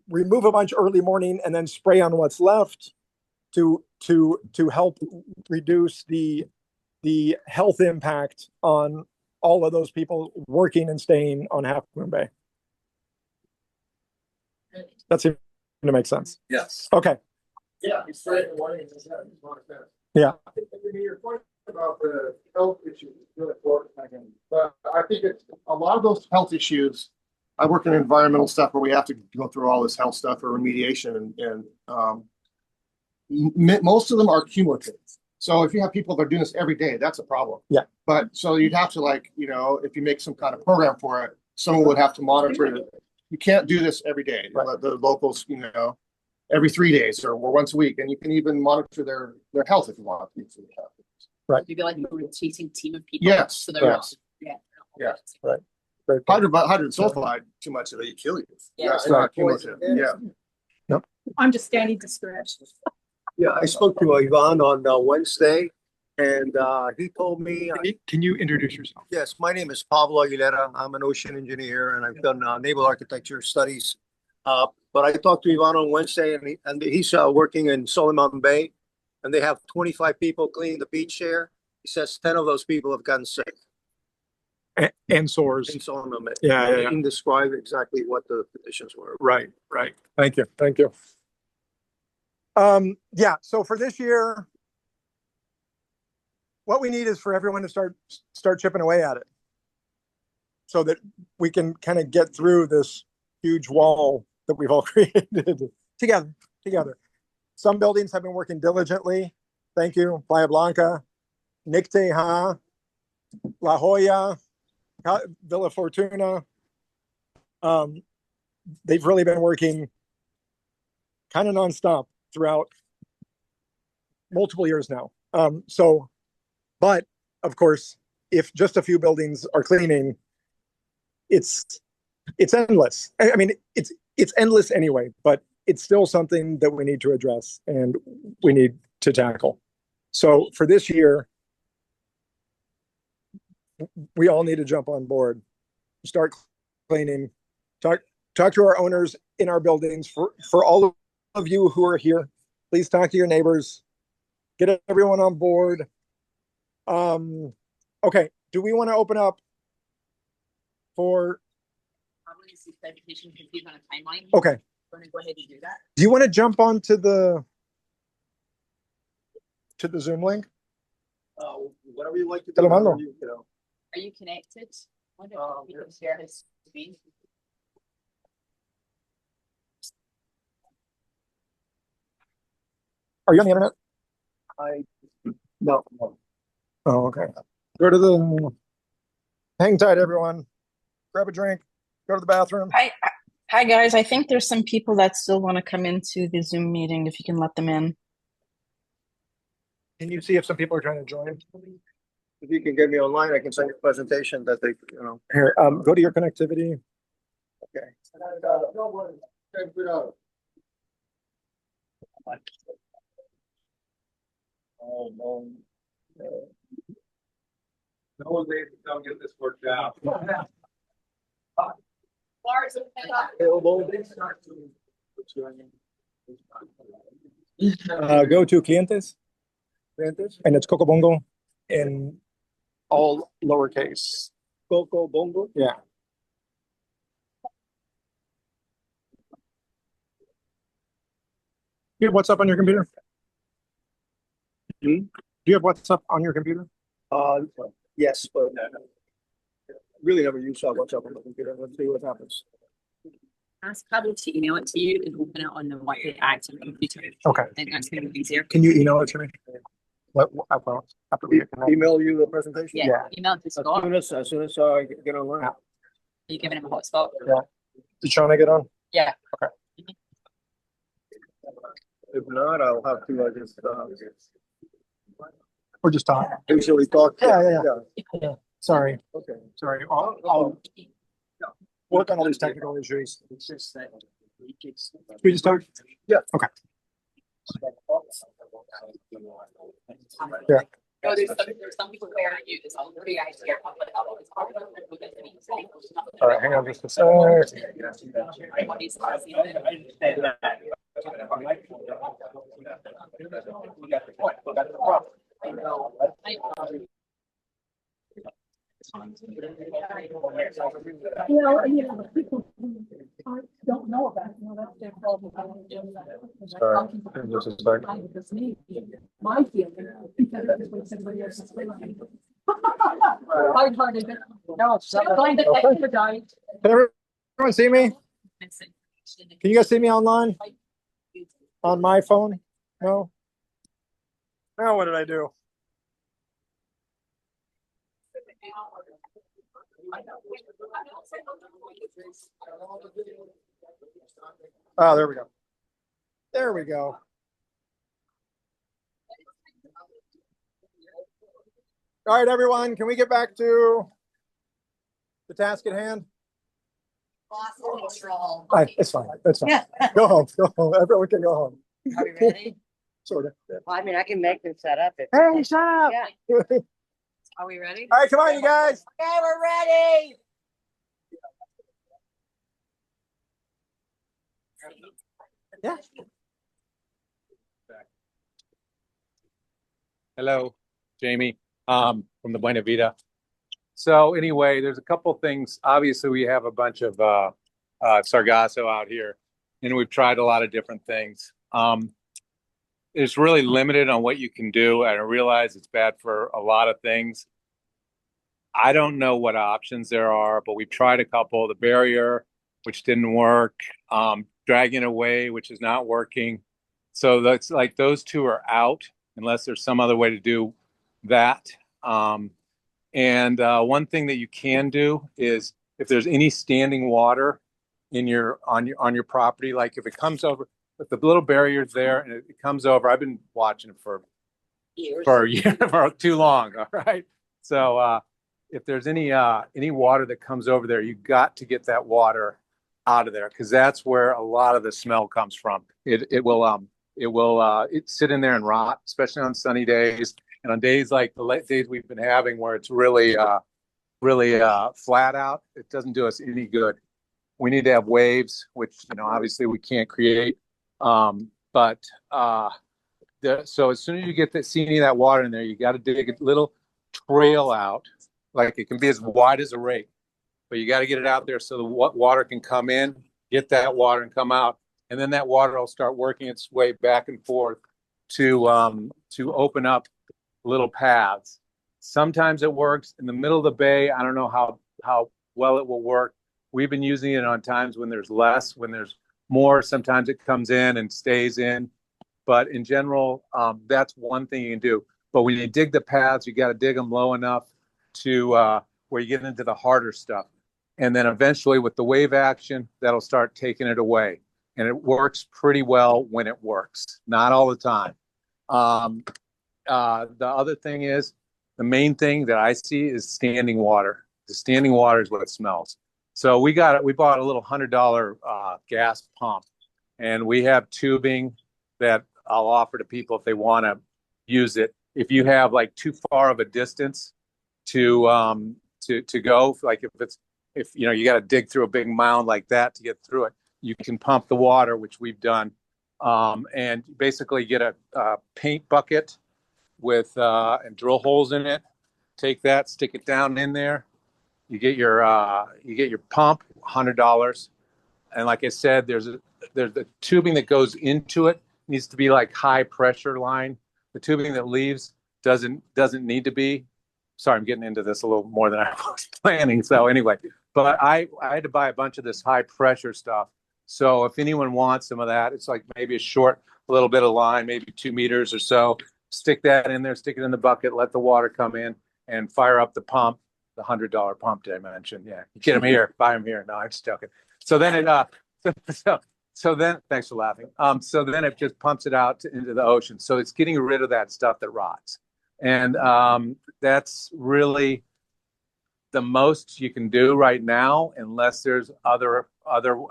S1: remove a bunch early morning and then spray on what's left to help reduce the health impact on all of those people working and staying on Half Moon Bay. That seems to make sense.
S5: Yes.
S1: Okay.
S5: Yeah.
S1: Yeah.
S5: Your point about the health issues is really important, but I think it's a lot of those health issues. I work in environmental stuff where we have to go through all this health stuff or remediation, and most of them are cumulative. So if you have people that are doing this every day, that's a problem.
S1: Yeah.
S5: But so you'd have to, like, if you make some kind of program for it, someone would have to monitor it. You can't do this every day. Right. The locals, every 3 days or once a week, and you can even monitor their health if you want.
S1: Right.
S2: You'd be like a rotating team of people.
S5: Yes.
S2: So they're not,
S5: Yeah.
S1: Right.
S5: Hydrogen sulfide, too much of it, you kill you.
S2: Yeah.
S5: It's not cumulative. Yeah.
S17: I'm just standing to stretch.
S15: Yeah, I spoke to Ivan on Wednesday, and he told me.
S1: Can you introduce yourself?
S15: Yes, my name is Pablo Aguilera. I'm an ocean engineer, and I've done naval architecture studies. But I talked to Ivan on Wednesday, and he's working in Solomon Mountain Bay, and they have 25 people cleaning the beach there. He says 10 of those people have gotten sick.
S1: And sores.
S15: In Solomon Mountain Bay.
S1: Yeah.
S15: He didn't describe exactly what the conditions were.
S1: Right. Thank you. Yeah, so for this year, what we need is for everyone to start chipping away at it so that we can kind of get through this huge wall that we've all created together. Some buildings have been working diligently. Thank you, Playa Blanca, Nicteja, La Jolla, Villa Fortuna. They've really been working kind of nonstop throughout multiple years now. But of course, if just a few buildings are cleaning, it's endless. I mean, it's endless anyway, but it's still something that we need to address and we need to tackle. So for this year, we all need to jump on board, start cleaning, talk to our owners in our buildings. For all of you who are here, please talk to your neighbors, get everyone on board. Okay, do we want to open up for? Okay.
S2: Go ahead and do that.
S1: Do you want to jump onto the Zoom link?
S15: Whatever you like to
S1: Te lo
S15: do.
S1: mando.
S2: Are you connected? I wonder if you can share his screen.
S1: Are you on the internet?
S15: No.
S1: Oh, okay. Go to the. Hang tight, everyone. Grab a drink. Go to the bathroom.
S20: Hi guys. I think there's some people that still want to come into the Zoom meeting. If you can let them in.
S1: Can you see if some people are trying to join?
S15: If you can get me online, I can send you a presentation that they,
S1: Here, go to your connectivity.
S15: Okay.
S16: No one made me come get this worked out.
S1: Go to clientes, and it's Coco Bongo in all lowercase.
S15: Coco Bongo?
S1: Yeah. You have WhatsApp on your computer? Do you have WhatsApp on your computer?
S15: Yes, but really never use WhatsApp on the computer. Let's see what happens.
S2: Ask Pablo to email it to you and open it on the Wi-Fi active computer.
S1: Okay.
S2: I think that's going to be easier.
S1: Can you email it to me? Well, after we
S15: email you the presentation?
S2: Yeah. Email it to Scott.
S15: As soon as I get online.
S2: Are you giving him a hotspot?
S1: Yeah. Did Shauna get on?
S2: Yeah.
S1: Okay.
S15: If not, I'll have to just
S1: Or just talk.
S15: usually talk.
S1: Yeah. Sorry.
S15: Okay.
S1: Sorry. I'll work on all these technical issues. We just talk?
S15: Yeah.
S1: Okay. Yeah.
S2: No, there's some people where you it's all pretty actually are public level. It's hard to look at any.
S1: All right, hang on just a sec.
S17: People don't know about it. That's their problem.
S1: Sorry, just a sec.
S17: My feeling, because that's what somebody else is feeling. Hard-hearted. No, going to expedite.
S1: Can everyone see me? Can you guys see me online? On my phone? No? Now what did I do? Oh, there we go. There we go. All right, everyone, can we get back to the task at hand? It's fine. It's fine. Go home. Go home. Everyone can go home.
S6: Are we ready?
S1: Sort of.
S6: Well, I mean, I can make them set up.
S1: Hey, shut up.
S6: Yeah. Are we ready?
S1: All right, come on, you guys.
S6: Okay, we're ready.
S1: Yeah.
S16: Hello, Jamie, from the Buena Vida. So anyway, there's a couple things. Obviously, we have a bunch of Sargasso out here, and we've tried a lot of different things. It's really limited on what you can do, and I realize it's bad for a lot of things. I don't know what options there are, but we've tried a couple. The barrier, which didn't work, dragging away, which is not working. So that's like those two are out unless there's some other way to do that. And one thing that you can do is if there's any standing water in on your property, like if it comes over, if the little barrier's there and it comes over, I've been watching it for a year, for too long. All right. So if there's any water that comes over there, you got to get that water out of there, because that's where a lot of the smell comes from. It will sit in there and rot, especially on sunny days. And on days like the days we've been having where it's really flat out, it doesn't do us any good. We need to have waves, which, obviously we can't create. So as soon as you get see any of that water in there, you got to dig a little trail out. Like it can be as wide as a rake, but you got to get it out there so the water can come in, get that water and come out. And then that water will start working its way back and forth to open up little paths. Sometimes it works in the middle of the bay. I don't know how well it will work. We've been using it on times when there's less. When there's more, sometimes it comes in and stays in. But in general, that's one thing you can do. But when you dig the paths, you got to dig them low enough to where you get into the harder stuff. And then eventually with the wave action, that'll start taking it away. And it works pretty well when it works, not all the time. The other thing is, the main thing that I see is standing water. The standing water is what smells. So we bought a little $100 gas pump, and we have tubing that I'll offer to people if they want to use it. If you have like too far of a distance to go, like if you got to dig through a big mound like that to get through it, you can pump the water, which we've done, and basically get a paint bucket with and drill holes in it. Take that, stick it down in there. You get your pump, $100, and like I said, there's the tubing that goes into it needs to be like high pressure line. The tubing that leaves doesn't need to be. Sorry, I'm getting into this a little more than I was planning. So anyway, but I had to buy a bunch of this high pressure stuff. So if anyone wants some of that, it's like maybe a little bit of line, maybe 2 meters or so. Stick that in there, stick it in the bucket, let the water come in, and fire up the pump, the $100 pump that I mentioned. Yeah, you get them here, buy them here. No, I'm just joking. So then so then, thanks for laughing. So then it just pumps it out into the ocean. So it's getting rid of that stuff that rots. And that's really the most you can do right now, unless there's other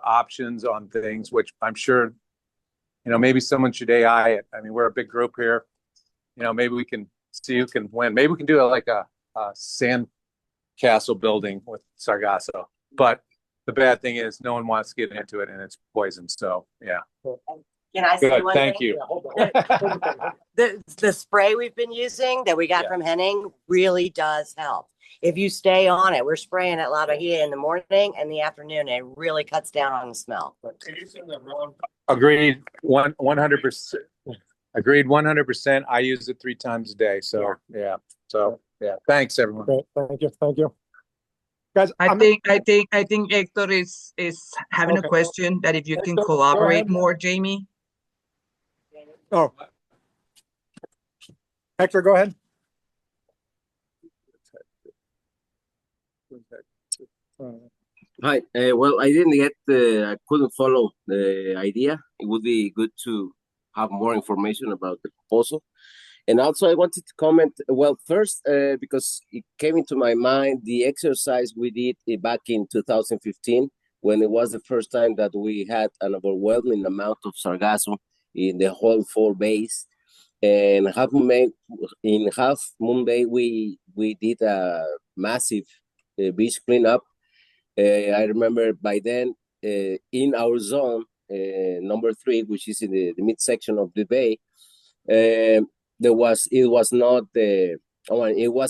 S16: options on things, which I'm sure, maybe someone should AI it. I mean, we're a big group here. Maybe we can see who can win. Maybe we can do like a sand castle building with Sargasso. But the bad thing is no one wants to get into it and it's poison. So yeah.
S6: Can I say
S16: Good.
S6: one
S16: Thank
S6: thing?
S16: you.
S6: The spray we've been using that we got from Henning really does help. If you stay on it, we're spraying at La Bahia in the morning and the afternoon. And it really cuts down on the smell.
S16: Agreed. 100%. Agreed. 100%. I use it 3 times a day. So yeah. So yeah. Thanks everyone.
S1: Great. Thank you. Thank you. Guys,
S8: I think Hector is having a question that if you can collaborate more, Jamie.
S1: Oh, Hector, go ahead.
S19: Hi. Well, I didn't get I couldn't follow the idea. It would be good to have more information about the proposal. And also I wanted to comment, well, first, because it came into my mind, the exercise we did back in 2015, when it was the first time that we had an overwhelming amount of sargassum in the whole 4 bays. And in Half Moon Bay, we did a massive beach cleanup. I remember by then in our zone, number 3, which is in the midsection of the bay, it was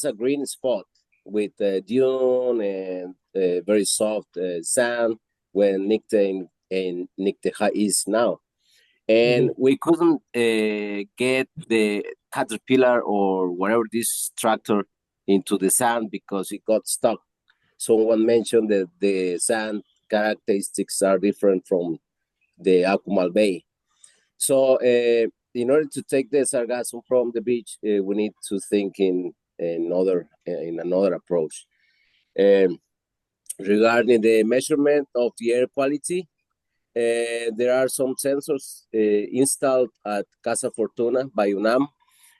S19: a green spot with dune and very soft sand when Nicte is now. And we couldn't get the caterpillar or whatever this tractor into the sand because it got stuck. Someone mentioned that the sand characteristics are different from the Akumal Bay. So in order to take the sargassum from the beach, we need to think in another approach. Regarding the measurement of the air quality, there are some sensors installed at Casa Fortuna by UNAM.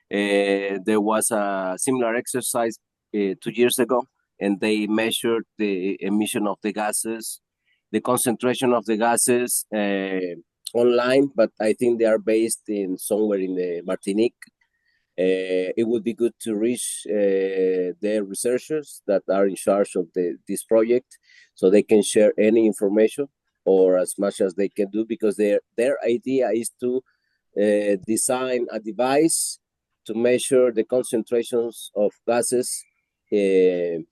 S19: There was a similar exercise 2 years ago, and they measured the emission of the gases, the concentration of the gases online, but I think they are based in somewhere in the Martinique. It would be good to reach the researchers that are in charge of this project so they can share any information or as much as they can do, because their idea is to design a device to measure the concentrations of gases live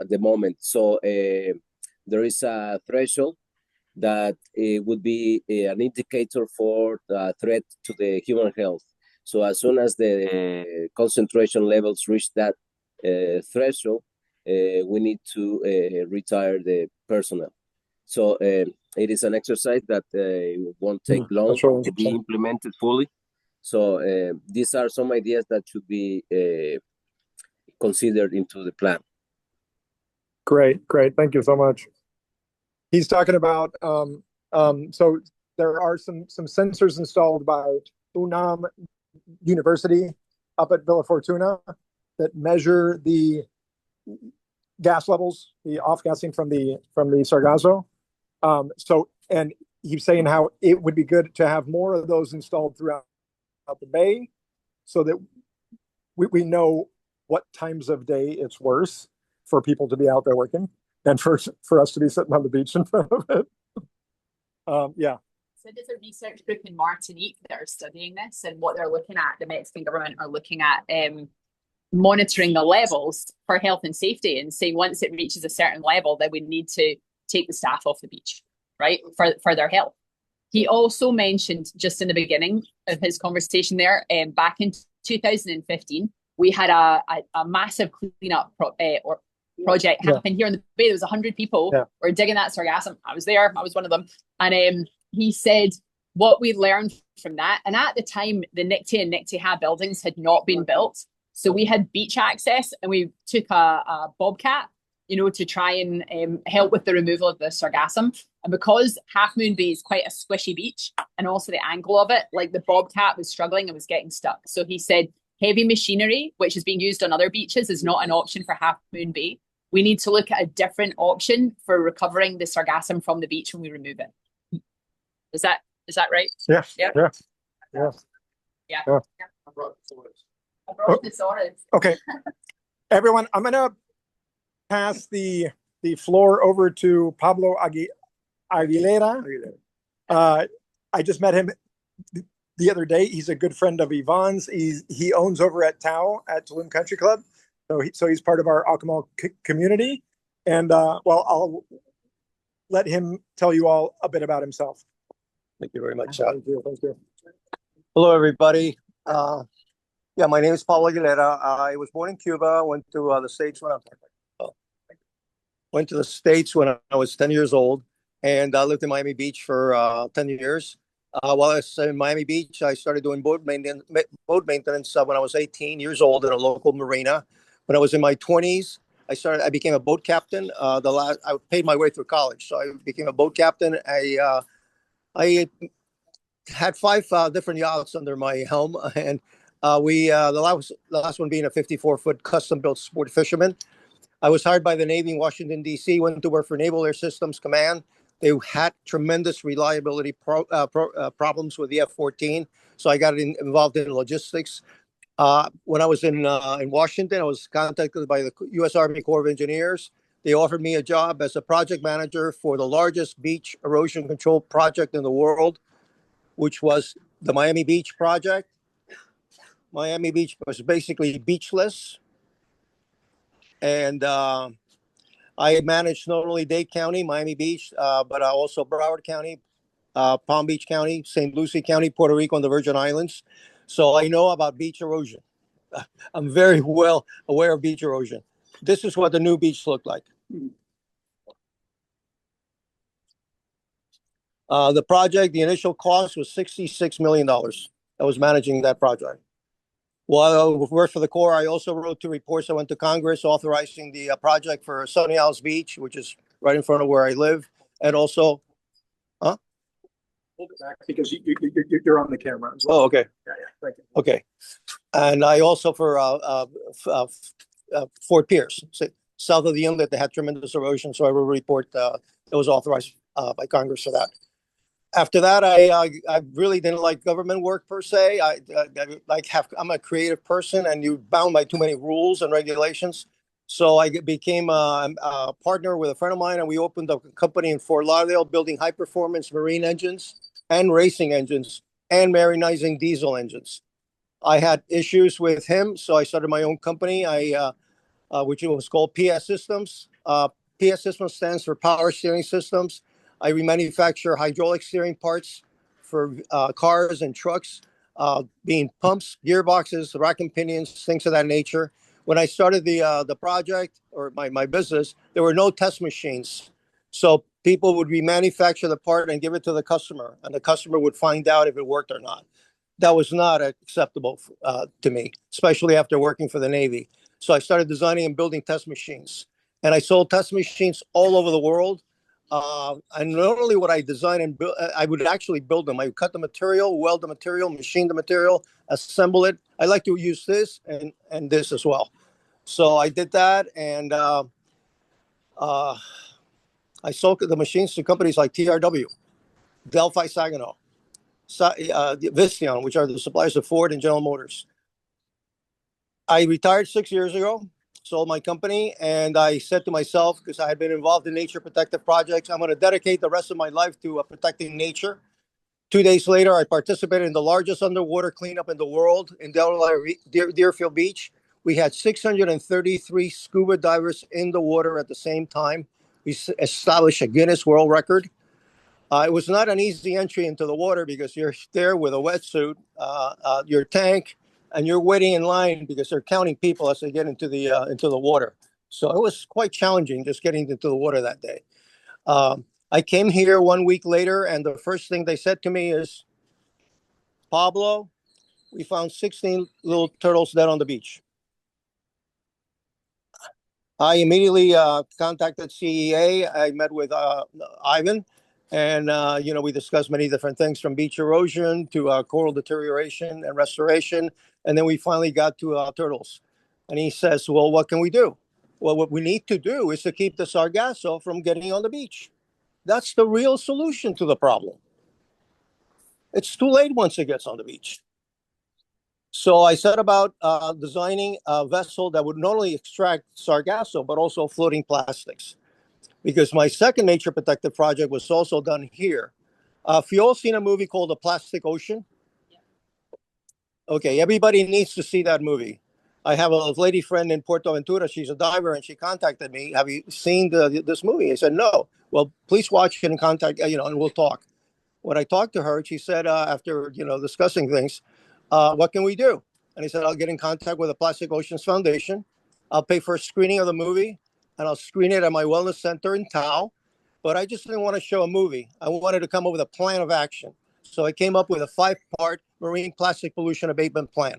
S19: at the moment. So there is a threshold that it would be an indicator for the threat to the human health. So as soon as the concentration levels reach that threshold, we need to retire the personnel. So it is an exercise that won't take long to be implemented fully. So these are some ideas that should be considered into the plan.
S1: Great. Thank you so much. He's talking about, so there are some sensors installed by UNAM University up at Villa Fortuna that measure the gas levels, the off-gassing from the Sargasso. So, and he's saying how it would be good to have more of those installed throughout the bay so that we know what times of day it's worse for people to be out there working and for us to be sitting on the beach in front of it. Yeah.
S2: So there's a research group in Martinique that are studying this, and what they're looking at, the Mexican government are looking at monitoring the levels for health and safety and saying once it reaches a certain level, then we need to take the staff off the beach, right, for their health. He also mentioned just in the beginning of his conversation there, back in 2015, we had a massive cleanup project happen here in the bay. There was 100 people were digging that sargassum. I was there. I was one of them. And he said what we learned from that. And at the time, the Nicte and Nicte buildings had not been built. So we had beach access, and we took a bobcat, to try and help with the removal of the sargassum. And because Half Moon Bay is quite a squishy beach, and also the angle of it, like the bobcat was struggling and was getting stuck. So he said, heavy machinery, which is being used on other beaches, is not an option for Half Moon Bay. We need to look at a different option for recovering the sargassum from the beach when we remove it. Is that right?
S1: Yeah.
S2: Yeah.
S1: Yeah. Yeah.
S2: Yeah.
S1: Yeah. Okay, everyone, I'm gonna pass the floor over to Pablo Aguilera. I just met him the other day. He's a good friend of Yvonne's. He owns over at Tao at Tulum Country Club. So he's part of our Akumal community. And well, I'll let him tell you all a bit about himself.
S5: Thank you very much.
S1: Thank you.
S5: Hello, everybody. Yeah, my name is Paulo Aguilera. I was born in Cuba. Went to the States when I was 10 years old, and I lived in Miami Beach for 10 years. While I was in Miami Beach, I started doing boat maintenance when I was 18 years old in a local marina. When I was in my 20s, I became a boat captain. I paid my way through college, so I became a boat captain. I had 5 different yachts under my helm, and the last one being a 54-foot custom-built sport fisherman. I was hired by the Navy in Washington, D.C., went to work for Naval Air Systems Command. They had tremendous reliability problems with the F-14, so I got involved in logistics. When I was in Washington, I was contacted by the U.S. Army Corps of Engineers. They offered me a job as a project manager for the largest beach erosion control project in the world, which was the Miami Beach project. Miami Beach was basically beachless. And I managed not only Dade County, Miami Beach, but also Broward County, Palm Beach County, St. Lucie County, Puerto Rico, and the Virgin Islands. So I know about beach erosion. I'm very well aware of beach erosion. This is what the new beach looked like. The project, the initial cost was $66 million. I was managing that project. While I worked for the Corps, I also wrote 2 reports. I went to Congress authorizing the project for Sunny Isles Beach, which is right in front of where I live, and also,
S1: Hold it back because you're on the camera as well.
S5: Oh, okay.
S1: Yeah, thank you.
S5: Okay. And I also for Fort Pierce, south of the inlet, they had tremendous erosion, so I wrote a report that was authorized by Congress for that. After that, I really didn't like government work per se. I'm a creative person, and you're bound by too many rules and regulations. So I became a partner with a friend of mine, and we opened up a company in Fort Lauderdale building high performance marine engines and racing engines and marinizing diesel engines. I had issues with him, so I started my own company. Which was called PS Systems. PS Systems stands for Power Steering Systems. I remanufacture hydraulic steering parts for cars and trucks, being pumps, gearboxes, rack and pinions, things of that nature. When I started the project or my business, there were no test machines. So people would remanufacture the part and give it to the customer, and the customer would find out if it worked or not. That was not acceptable to me, especially after working for the Navy. So I started designing and building test machines, and I sold test machines all over the world. And not only would I design and build, I would actually build them. I would cut the material, weld the material, machine the material, assemble it. I like to use this and this as well. So I did that, and I sold the machines to companies like TRW, Delphi Saginaw, Vecinos, which are the suppliers of Ford and General Motors. I retired 6 years ago, sold my company, and I said to myself, because I had been involved in nature protective projects, I'm going to dedicate the rest of my life to protecting nature. 2 days later, I participated in the largest underwater cleanup in the world in Deerfield Beach. We had 633 scuba divers in the water at the same time. We established a Guinness World Record. It was not an easy entry into the water because you're there with a wetsuit, your tank, and you're waiting in line because they're counting people as they get into the water. So it was quite challenging just getting into the water that day. I came here 1 week later, and the first thing they said to me is, Pablo, we found 16 little turtles dead on the beach. I immediately contacted CEA. I met with Ivan, and we discussed many different things from beach erosion to coral deterioration and restoration. And then we finally got to turtles. And he says, well, what can we do? Well, what we need to do is to keep the Sargasso from getting on the beach. That's the real solution to the problem. It's too late once it gets on the beach.
S15: So I set about designing a vessel that would not only extract sargasso, but also floating plastics. Because my second nature protected project was also done here. If you all seen a movie called The Plastic Ocean? Okay, everybody needs to see that movie. I have a lady friend in Puerto Ventura. She's a diver, and she contacted me. Have you seen this movie? I said, no. Well, please watch it and contact, and we'll talk. When I talked to her, she said, after, discussing things, what can we do? And I said, I'll get in contact with the Plastic Oceans Foundation. I'll pay for a screening of the movie, and I'll screen it at my wellness center in Tao. But I just didn't want to show a movie. I wanted to come up with a plan of action. So I came up with a 5-part marine plastic pollution abatement plan.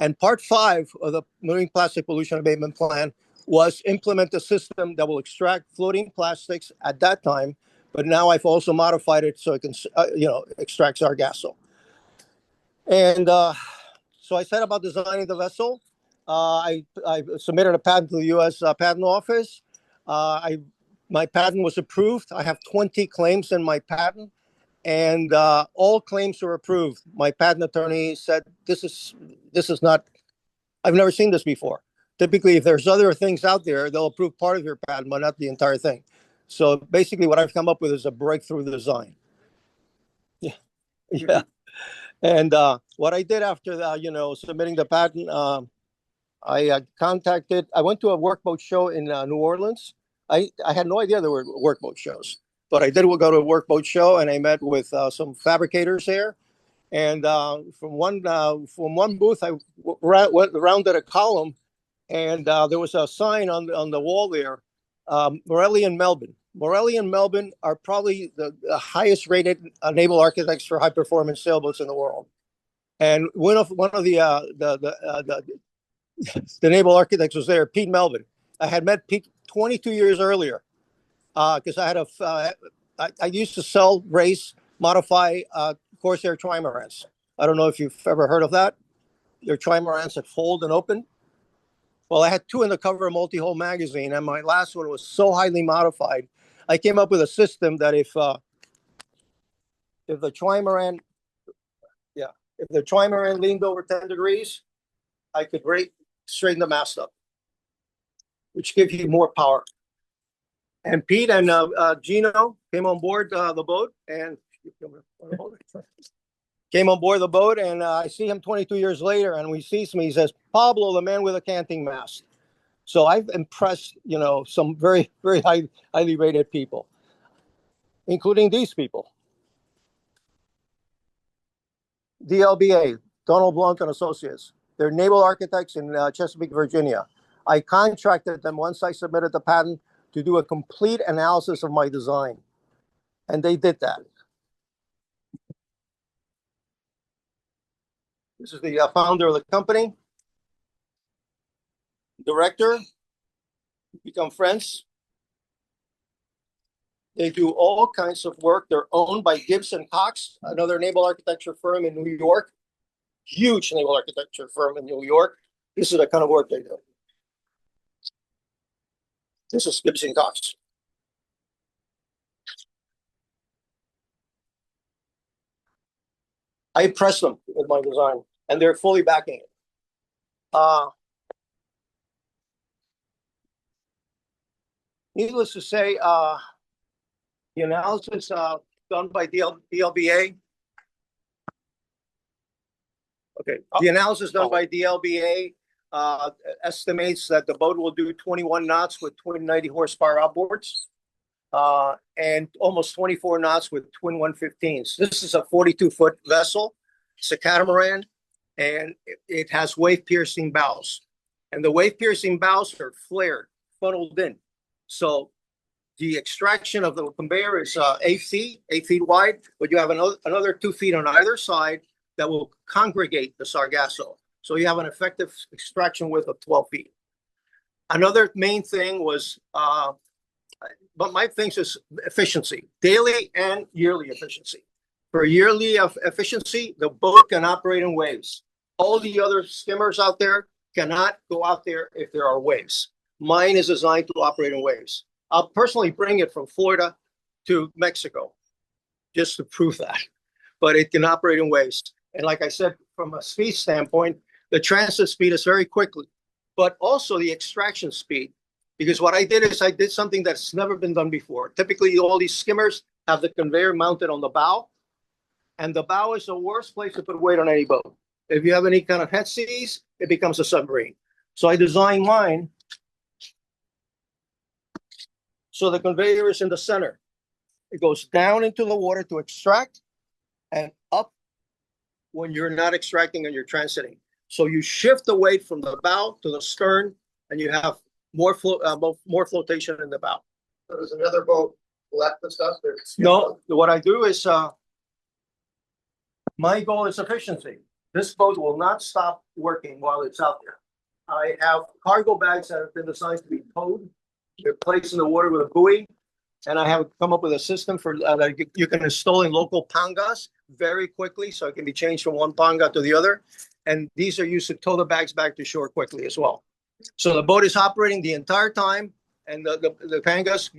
S15: And part 5 of the marine plastic pollution abatement plan was implement a system that will extract floating plastics at that time. But now I've also modified it so it can, extract sargasso. And so I set about designing the vessel. I submitted a patent to the U.S. Patent Office. My patent was approved. I have 20 claims in my patent, and all claims were approved. My patent attorney said, this is not, I've never seen this before. Typically, if there's other things out there, they'll approve part of your patent, but not the entire thing. So basically what I've come up with is a breakthrough design. Yeah. Yeah. And what I did after that, submitting the patent, I went to a workboat show in New Orleans. I had no idea there were workboat shows, but I did go to a workboat show, and I met with some fabricators there. And from one booth, I went around at a column, and there was a sign on the wall there, Morelli and Melbourne. Morelli and Melbourne are probably the highest rated naval architects for high performance sailboats in the world. And one of the naval architects was there, Pete Melbourne. I had met Pete 22 years earlier because I used to race, modify Corsair trimarans. I don't know if you've ever heard of that. They're trimarans that fold and open. Well, I had 2 in the cover of Multi-Hull magazine, and my last one was so highly modified. I came up with a system that if the trimaran leaned over 10 degrees, I could straighten the mast up, which gives you more power. And Pete and Gino came on board the boat, and I see him 22 years later, and he sees me. He says, "Pablo, the man with a canting mast." So I've impressed, some very, very highly rated people, including these people. DLBA, Donald Blount and Associates. They're naval architects in Chesapeake, Virginia. I contracted them once I submitted the patent to do a complete analysis of my design. And they did that. This is the founder of the company. Director. Become friends. They do all kinds of work. They're owned by Gibbs & Cox, another naval architecture firm in New York. Huge naval architecture firm in New York. This is the kind of work they do. This is Gibbs & Cox. I impressed them with my design, and they're fully backing it. Needless to say, the analysis done by DLBA. Okay, the analysis done by DLBA estimates that the boat will do 21 knots with twin 90 horsepower outboards, and almost 24 knots with twin 115s. This is a 42-foot vessel. It's a catamaran, and it has wave-piercing bows. And the wave-piercing bows are flared, funneled in. So the extraction of the conveyor is 8 feet wide, but you have another 2 feet on either side that will congregate the sargasso. So you have an effective extraction width of 12 feet. Another main thing was, but my thing is efficiency, daily and yearly efficiency. For yearly efficiency, the boat can operate in waves. All the other skimmers out there cannot go out there if there are waves. Mine is designed to operate in waves. I'll personally bring it from Florida to Mexico just to prove that. But it can operate in waves. And like I said, from a speed standpoint,
S5: The transit speed is very quickly, but also the extraction speed. Because what I did is I did something that's never been done before. Typically, all these skimmers have the conveyor mounted on the bow, and the bow is the worst place to put weight on any boat. If you have any kind of head seas, it becomes a submarine. So I designed mine so the conveyor is in the center. It goes down into the water to extract and up when you're not extracting and you're transiting. So you shift the weight from the bow to the stern, and you have more flotation in the bow.
S15: So there's another boat left and stuff.
S5: No, what I do is my goal is efficiency. This boat will not stop working while it's out there. I have cargo bags that have been designed to be towed. They're placed in the water with a buoy, and I have come up with a system for that you can install in local pangas very quickly, so it can be changed from one panga to the other. And these are used to tow the bags back to shore quickly as well. So the boat is operating the entire time, and the pangas,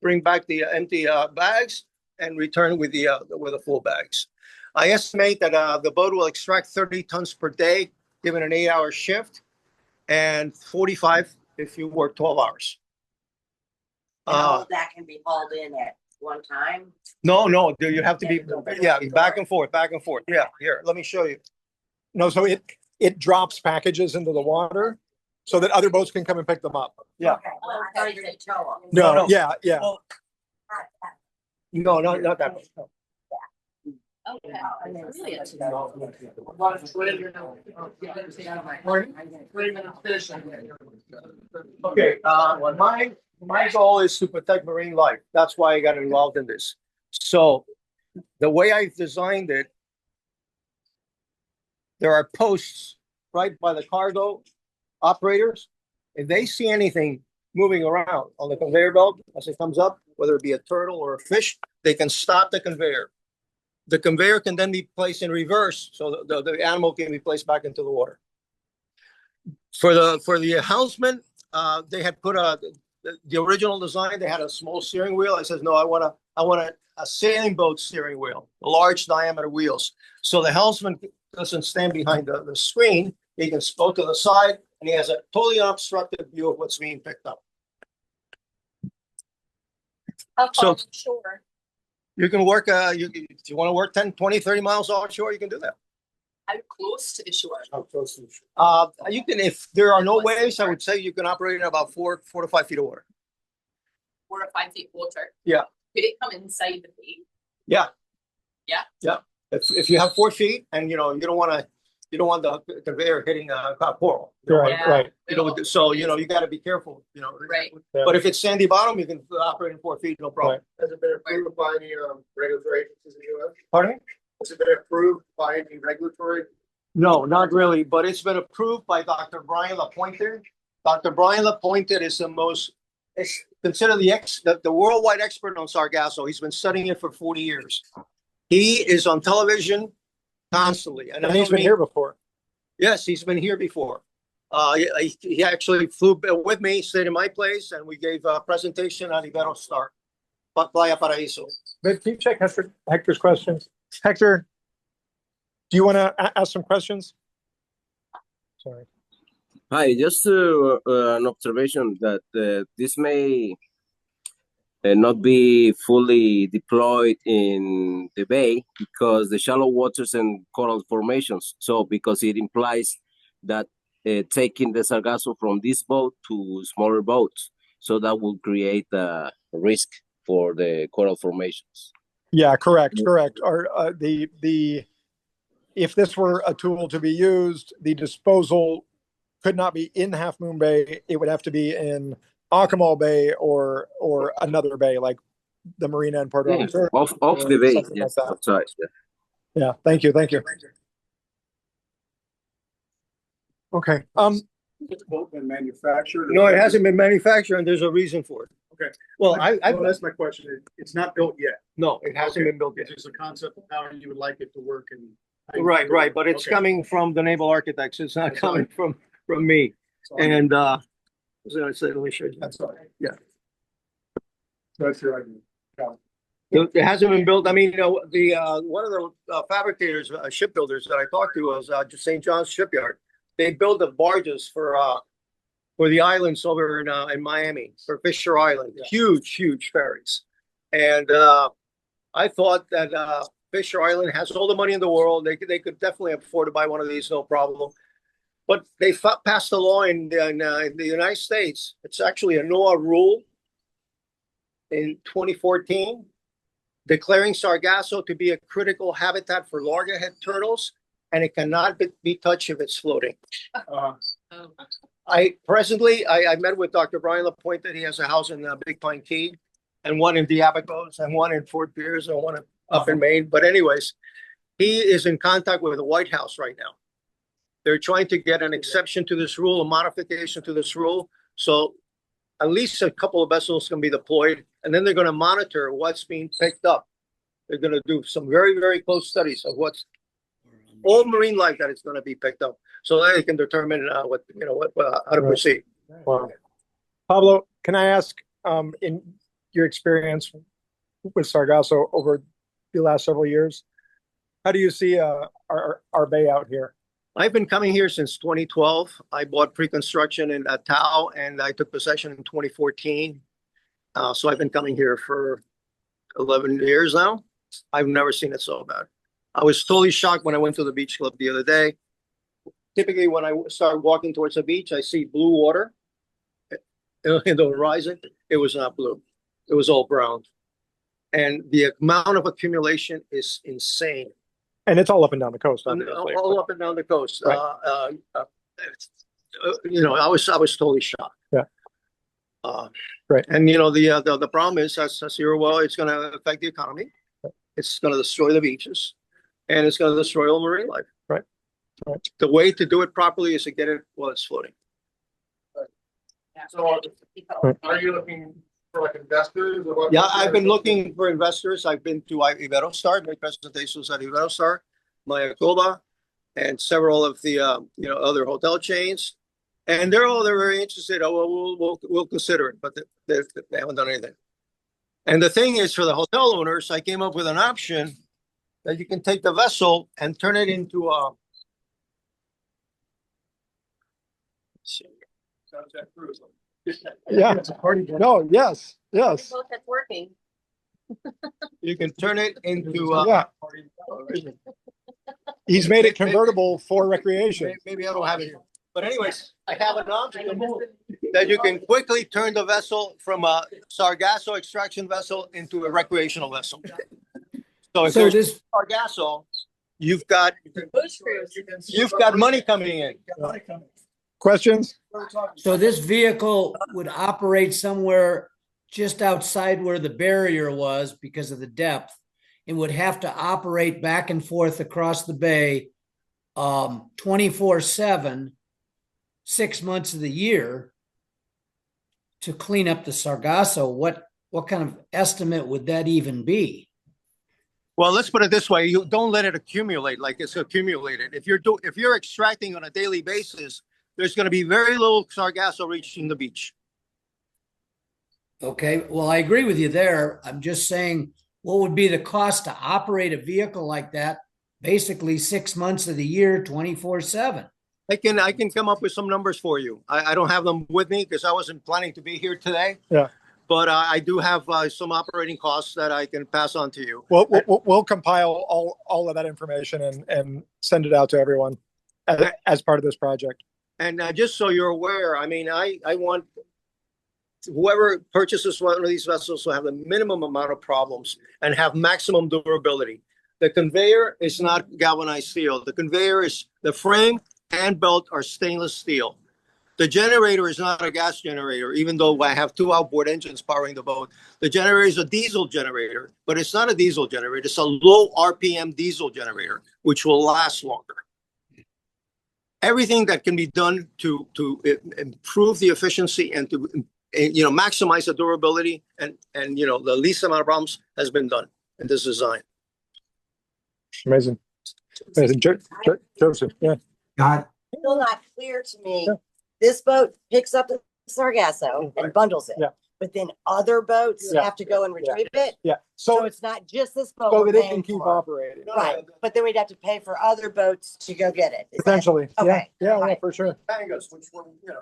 S5: bring back the empty bags and return with the full bags. I estimate that the boat will extract 30 tons per day, given an 8-hour shift, and 45 if you work 12 hours.
S6: And all of that can be hauled in at one time?
S5: No, you have to be, back and forth. Yeah, here, let me show you.
S1: No, so it drops packages into the water so that other boats can come and pick them up. Yeah.
S6: Okay. Well, I thought you said tow 'em.
S1: No, yeah.
S5: No, not that. No.
S6: Okay.
S5: Okay, my goal is to protect marine life. That's why I got involved in this. So the way I've designed it, there are posts right by the cargo operators. If they see anything moving around on the conveyor belt as it comes up, whether it be a turtle or a fish, they can stop the conveyor. The conveyor can then be placed in reverse, so the animal can be placed back into the water. For the helmsman, they had put the original design. They had a small steering wheel. I said, no, I want a sailing boat steering wheel, large diameter wheels. So the helmsman doesn't stand behind the screen. He can go to the side, and he has a totally unobstructed view of what's being picked up.
S9: How
S5: So-
S9: far from shore?
S5: You can work, if you want to work 10, 20, 30 miles offshore, you can do that.
S2: How close to the shore?
S5: How close to the shore? You can, if there are no waves, I would say you can operate in about 4 to 5 feet of water.
S2: 4 or 5 feet water.
S5: Yeah.
S2: Could it come inside the bay?
S5: Yeah.
S2: Yeah.
S5: Yeah. If you have 4 feet and you don't want the conveyor hitting a coral.
S1: Right.
S5: So you got to be careful.
S2: Right.
S5: But if it's sandy bottom, you can operate in 4 feet, no problem.
S15: Has it been approved by any regulatory agencies in the US?
S5: Pardon me?
S15: Has it been approved by any regulatory?
S5: No, not really, but it's been approved by Dr. Brian Lapointe. Dr. Brian Lapointe is considered the worldwide expert on Sargasso. He's been studying it for 40 years. He is on television constantly.
S1: And he's been here before.
S5: Yes, he's been here before. He actually flew with me, stayed in my place, and we gave a presentation on Ibero Star, Playa Paraíso.
S1: But can you check Hector's questions? Hector, do you want to ask some questions? Sorry.
S19: Hi, just an observation that this may not be fully deployed in the bay because the shallow waters and coral formations. So because it implies that taking the sargasso from this boat to smaller boats, so that will create a risk for the coral formations.
S1: Yeah, correct. Or if this were a tool to be used, the disposal could not be in Half Moon Bay. It would have to be in Akumal Bay or another bay like the Marina in Puerto Rico.
S19: Off the bay. Yes, that's right.
S1: Yeah. Thank you. Okay.
S15: It's boat been manufactured?
S5: No, it hasn't been manufactured, and there's a reason for it.
S15: Okay.
S5: Well,
S15: that's my question. It's not built yet.
S5: No, it hasn't been built yet.
S15: It's just a concept of how you would like it to work and.
S5: Right, but it's coming from the naval architects. It's not coming from me. And I was going to say, let me show you.
S15: That's all right.
S5: Yeah.
S15: That's your idea.
S5: It hasn't been built. I mean, the one of the fabricators, shipbuilders that I talked to was St. John's Shipyard. they build the barges for the islands over in Miami, for Fisher Island, huge ferries. And I thought that Fisher Island has all the money in the world. They could definitely afford to buy one of these, no problem. But they passed a law in the United States. It's actually a NOAA rule in 2014, declaring Sargasso to be a critical habitat for loggerhead turtles, and it cannot be touched if it's floating. I met with Dr. Brian Lapointe. That he has a house in Big Pine Key, and one in Diabacos, and one in Fort Pierce, and one up in Maine. But anyways, he is in contact with the White House right now. They're trying to get an exception to this rule, a modification to this rule. So at least a couple of vessels can be deployed, and then they're going to monitor what's being picked up. They're going to do some very close studies of what's all marine life that is going to be picked up, so that they can determine how to proceed.
S1: Wow. Pablo, can I ask, in your experience with Sargasso over the last several years, how do you see our bay out here?
S5: I've been coming here since 2012. I bought pre-construction in Tao, and I took possession in 2014. So I've been coming here for 11 years now. I've never seen it so bad. I was totally shocked when I went to the beach club the other day. Typically, when I start walking towards the beach, I see blue water in the horizon. It was not blue. It was all brown. And the amount of accumulation is insane.
S1: And it's all up and down the coast, obviously.
S5: All up and down the coast.
S1: Right.
S5: I was totally shocked.
S1: Yeah. Right.
S5: And the problem is, as you're well, it's going to affect the economy.
S1: Right.
S5: It's going to destroy the beaches, and it's going to destroy all marine life.
S1: Right. Right.
S5: The way to do it properly is to get it while it's floating.
S1: So,
S5: are you looking for like investors? Yeah, I've been looking for investors. I've been to Iberostar, my presentations at Iberostar, Mayacoba, and several of the other hotel chains, and they're very interested. Oh, well, we'll consider it, but they haven't done anything. And the thing is, for the hotel owners, I came up with an option that you can take the vessel and turn it into a.
S1: Yeah. No. Yes. Yes.
S9: That's working.
S5: You can turn it into.
S1: Yeah. He's made it convertible for recreation.
S5: Maybe I don't have it here. But anyways, I have an option that you can quickly turn the vessel from a Sargasso extraction vessel into a recreational vessel. So if there's Sargasso, you've got money coming in.
S1: Questions?
S7: So this vehicle would operate somewhere just outside where the barrier was because of the depth, and would have to operate back and forth across the bay 24/7, 6 months of the year to clean up the Sargasso. What kind of estimate would that even be?
S5: Well, let's put it this way: you don't let it accumulate like it's accumulated. If you're extracting on a daily basis, there's going to be very little Sargasso reaching the beach.
S7: Okay, well, I agree with you there. I'm just saying, what would be the cost to operate a vehicle like that, basically 6 months of the year, 24/7?
S5: I can come up with some numbers for you. I don't have them with me because I wasn't planning to be here today.
S1: Yeah.
S5: But I do have some operating costs that I can pass on to you.
S1: We'll compile all of that information and send it out to everyone as part of this project.
S5: And just so you're aware, I mean, I want whoever purchases one of these vessels will have the minimum amount of problems and have maximum durability. The conveyor is not galvanized steel. The conveyor is the frame and belt are stainless steel. The generator is not a gas generator, even though I have 2 outboard engines powering the boat. The generator is a diesel generator, but it's not a diesel generator. It's a low RPM diesel generator, which will last longer. Everything that can be done to improve the efficiency and to maximize the durability and the least amount of problems has been done in this design.
S1: Amazing. Joseph, yeah.
S6: Still not clear to me. This boat picks up the Sargasso and bundles it.
S1: Yeah.
S6: but then other boats
S1: Yeah.
S6: have to go and retrieve it.
S1: Yeah.
S6: So
S1: So,
S6: it's not just this boat
S1: so
S6: we're
S1: that it
S6: paying
S1: can keep
S6: for.
S1: operating.
S6: Right, but then we'd have to pay for other boats to go get it. Is that-
S1: Potentially. Yeah.
S6: Okay.
S1: Yeah,
S6: Right.
S1: for sure.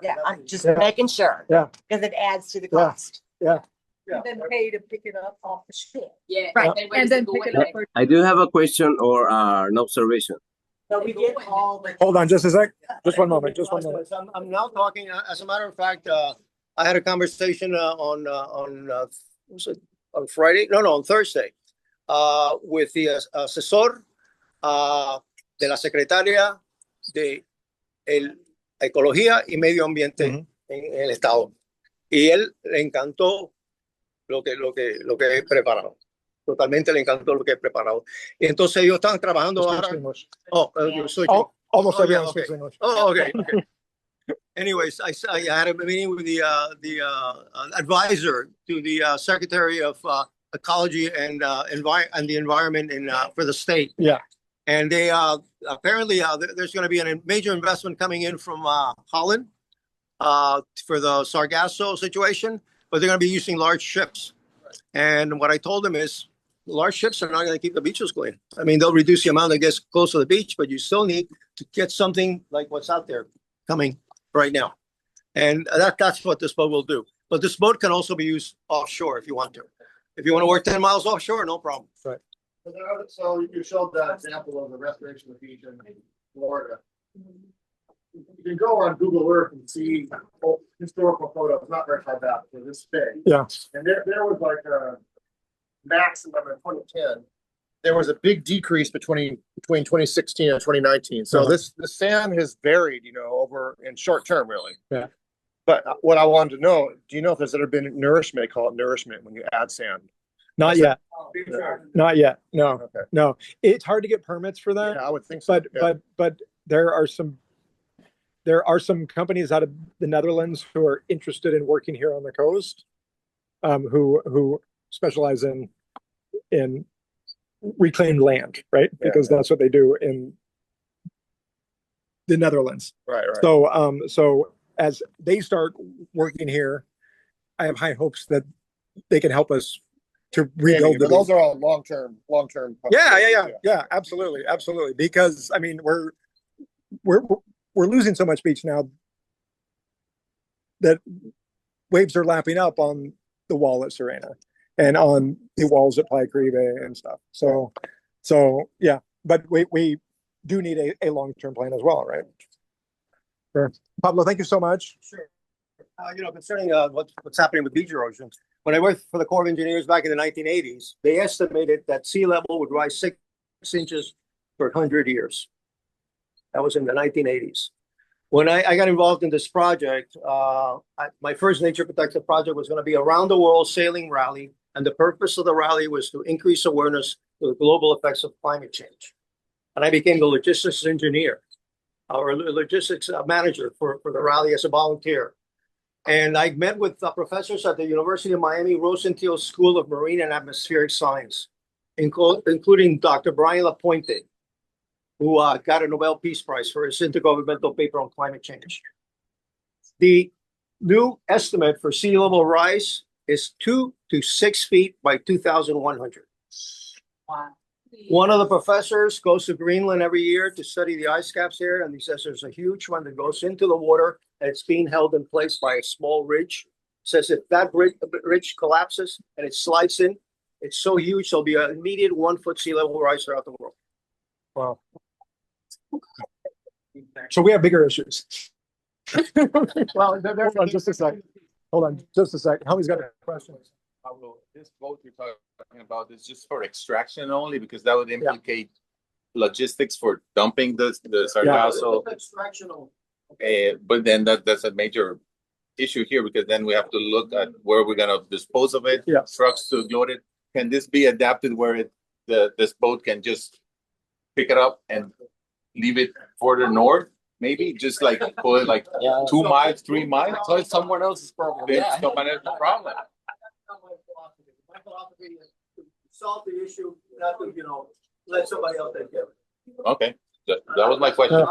S6: Yeah, I'm just
S1: Yeah.
S6: making sure.
S1: Yeah.
S6: Because it adds to the
S1: Yeah.
S6: cost.
S1: Yeah.
S17: And then pay to pick it up off the ship.
S2: Yeah.
S6: Right.
S17: And then pick it up. for-
S19: I do have a question or an observation.
S6: So we get all the.
S1: Hold on just a sec. Just one moment. Just one moment.
S5: I'm now talking, as a matter of fact, I had a conversation was it on Friday? No, on Thursday, with the asesor de la secretaria de Ecología y Medio Ambiente en el estado. Y él le encantó lo que he preparado. Totalmente le encantó lo que he preparado. Y entonces ellos están trabajando ahora.
S1: Almost
S5: Oh,
S1: everyone
S5: yeah,
S1: speaks
S5: okay.
S1: English.
S5: Oh, okay. Anyways, I had a meeting with the advisor to the Secretary of Ecology and the Environment for the state.
S1: Yeah.
S5: And they apparently there's going to be a major investment coming in from Holland for the Sargasso situation, but they're going to be using large ships. And what I told them is, large ships are not going to keep the beaches clean. I mean, they'll reduce the amount that gets close to the beach, but you still need to get something like what's out there coming right now. And that's what this boat will do. But this boat can also be used offshore if you want to. If you want to work 10 miles offshore, no problem.
S1: Right.
S5: So you showed the example of the restoration of the beach in Florida. You can go on Google Earth and see historical photos, not very far back, they're this big.
S1: Yeah.
S5: And there was like a maximum in 2010. There was a big decrease between 2016 and 2019. So the sand has varied, over in short term, really.
S1: Yeah.
S5: But what I wanted to know, do you know if there's ever been nourishment? They call it nourishment when you add sand.
S1: Not yet. Not yet. No.
S5: Okay.
S1: No. It's hard to get permits for that.
S5: Yeah, I would think so.
S1: But there are some companies out of the Netherlands who are interested in working here on the coast, who specialize in reclaimed land, right? Because that's what they do in the Netherlands.
S5: Right.
S1: So as they start working here, I have high hopes that they can help us to rebuild the.
S5: Those are all long-term.
S1: Yeah, absolutely. Because I mean, we're losing so much beach now that waves are lapping up on the wall at Serena and on the walls at Playa Caribe and stuff. So yeah, but we do need a long-term plan as well, right? Sure. Pablo, thank you so much.
S5: Sure. Concerning what's happening with beach erosion, when I worked for the Corps of Engineers back in the 1980s, they estimated that sea level would rise 6 inches for 100 years. That was in the 1980s. When I got involved in this project, my first nature protective project was going to be a round the world sailing rally. And the purpose of the rally was to increase awareness to the global effects of climate change. And I became the logistics engineer or logistics manager for the rally as a volunteer. And I met with professors at the University of Miami Rosenthal School of Marine and Atmospheric Science, including Dr. Brian Lapointe, who got a Nobel Peace Prize for his intergovernmental paper on climate change. The new estimate for sea level rise is 2 to 6 feet by 2100.
S2: Wow.
S5: One of the professors goes to Greenland every year to study the ice caps here, and he says there's a huge one that goes into the water, and it's being held in place by a small ridge. Says if that ridge collapses and it slides in, it's so huge, there'll be an immediate 1 foot sea level rise throughout the world.
S1: Wow. So we have bigger issues. Well, hold on just a sec. Helmy's got a question.
S21: This boat you're talking about is just for extraction only, because that would implicate logistics for dumping the Sargasso. But then that's a major issue here, because then we have to look at where we're going to dispose of it. Trucks to load it. Can this be adapted where this boat can just pick it up and leave it further north? Maybe just like pull it like 2 miles, 3 miles.
S19: So it's someone else's problem.
S21: It's someone else's problem.
S5: My philosophy is to solve the issue, not to, let somebody else take care of it.
S21: Okay, that was my question.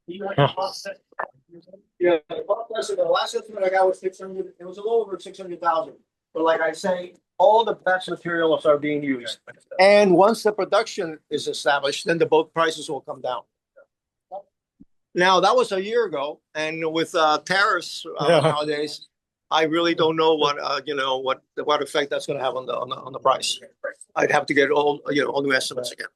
S5: Yeah, the last estimate I got was 600, it was a little over 600,000. But like I say, all the batch materials are being used. And once the production is established, then the boat prices will come down. Now, that was a year ago, and with tariffs nowadays, I really don't know what what effect that's going to have on the price. I'd have to get all new estimates again.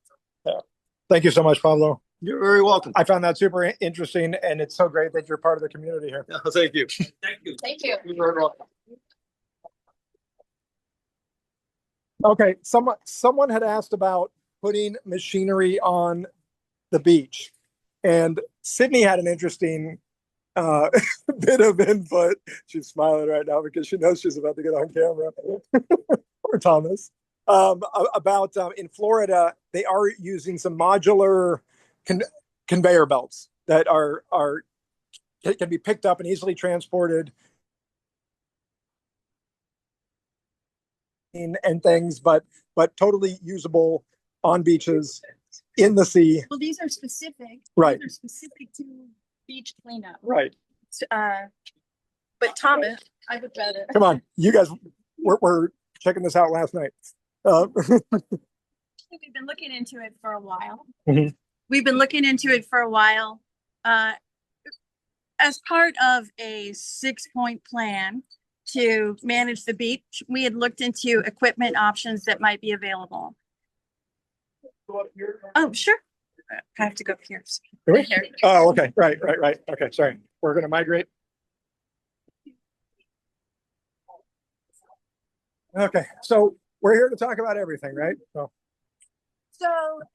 S1: Yeah. Thank you so much, Pablo.
S5: You're very welcome.
S1: I found that super interesting, and it's so great that you're part of the community here.
S5: Thank you.
S2: Thank you.
S5: You're very welcome.
S1: Okay, someone had asked about putting machinery on the beach, and Sydney had an interesting bit of input. She's smiling right now because she knows she's about to get on camera. Or Thomas. About in Florida, they are using some modular conveyor belts that can be picked up and easily transported and things, but totally usable on beaches in the sea.
S9: Well, these are specific.
S1: Right.
S9: These are specific to beach cleanup.
S1: Right.
S9: But Thomas, I would rather.
S1: Come on, you guys, we're checking this out last night.
S9: We've been looking into it for a while.
S1: Mm-hmm.
S9: We've been looking into it for a while. As part of a 6-point plan to manage the beach, we had looked into equipment options that might be available. Oh, sure. I have to go up here.
S1: Really? Oh, okay. Right. Okay, sorry. We're going to migrate. Okay, so we're here to talk about everything, right?
S9: So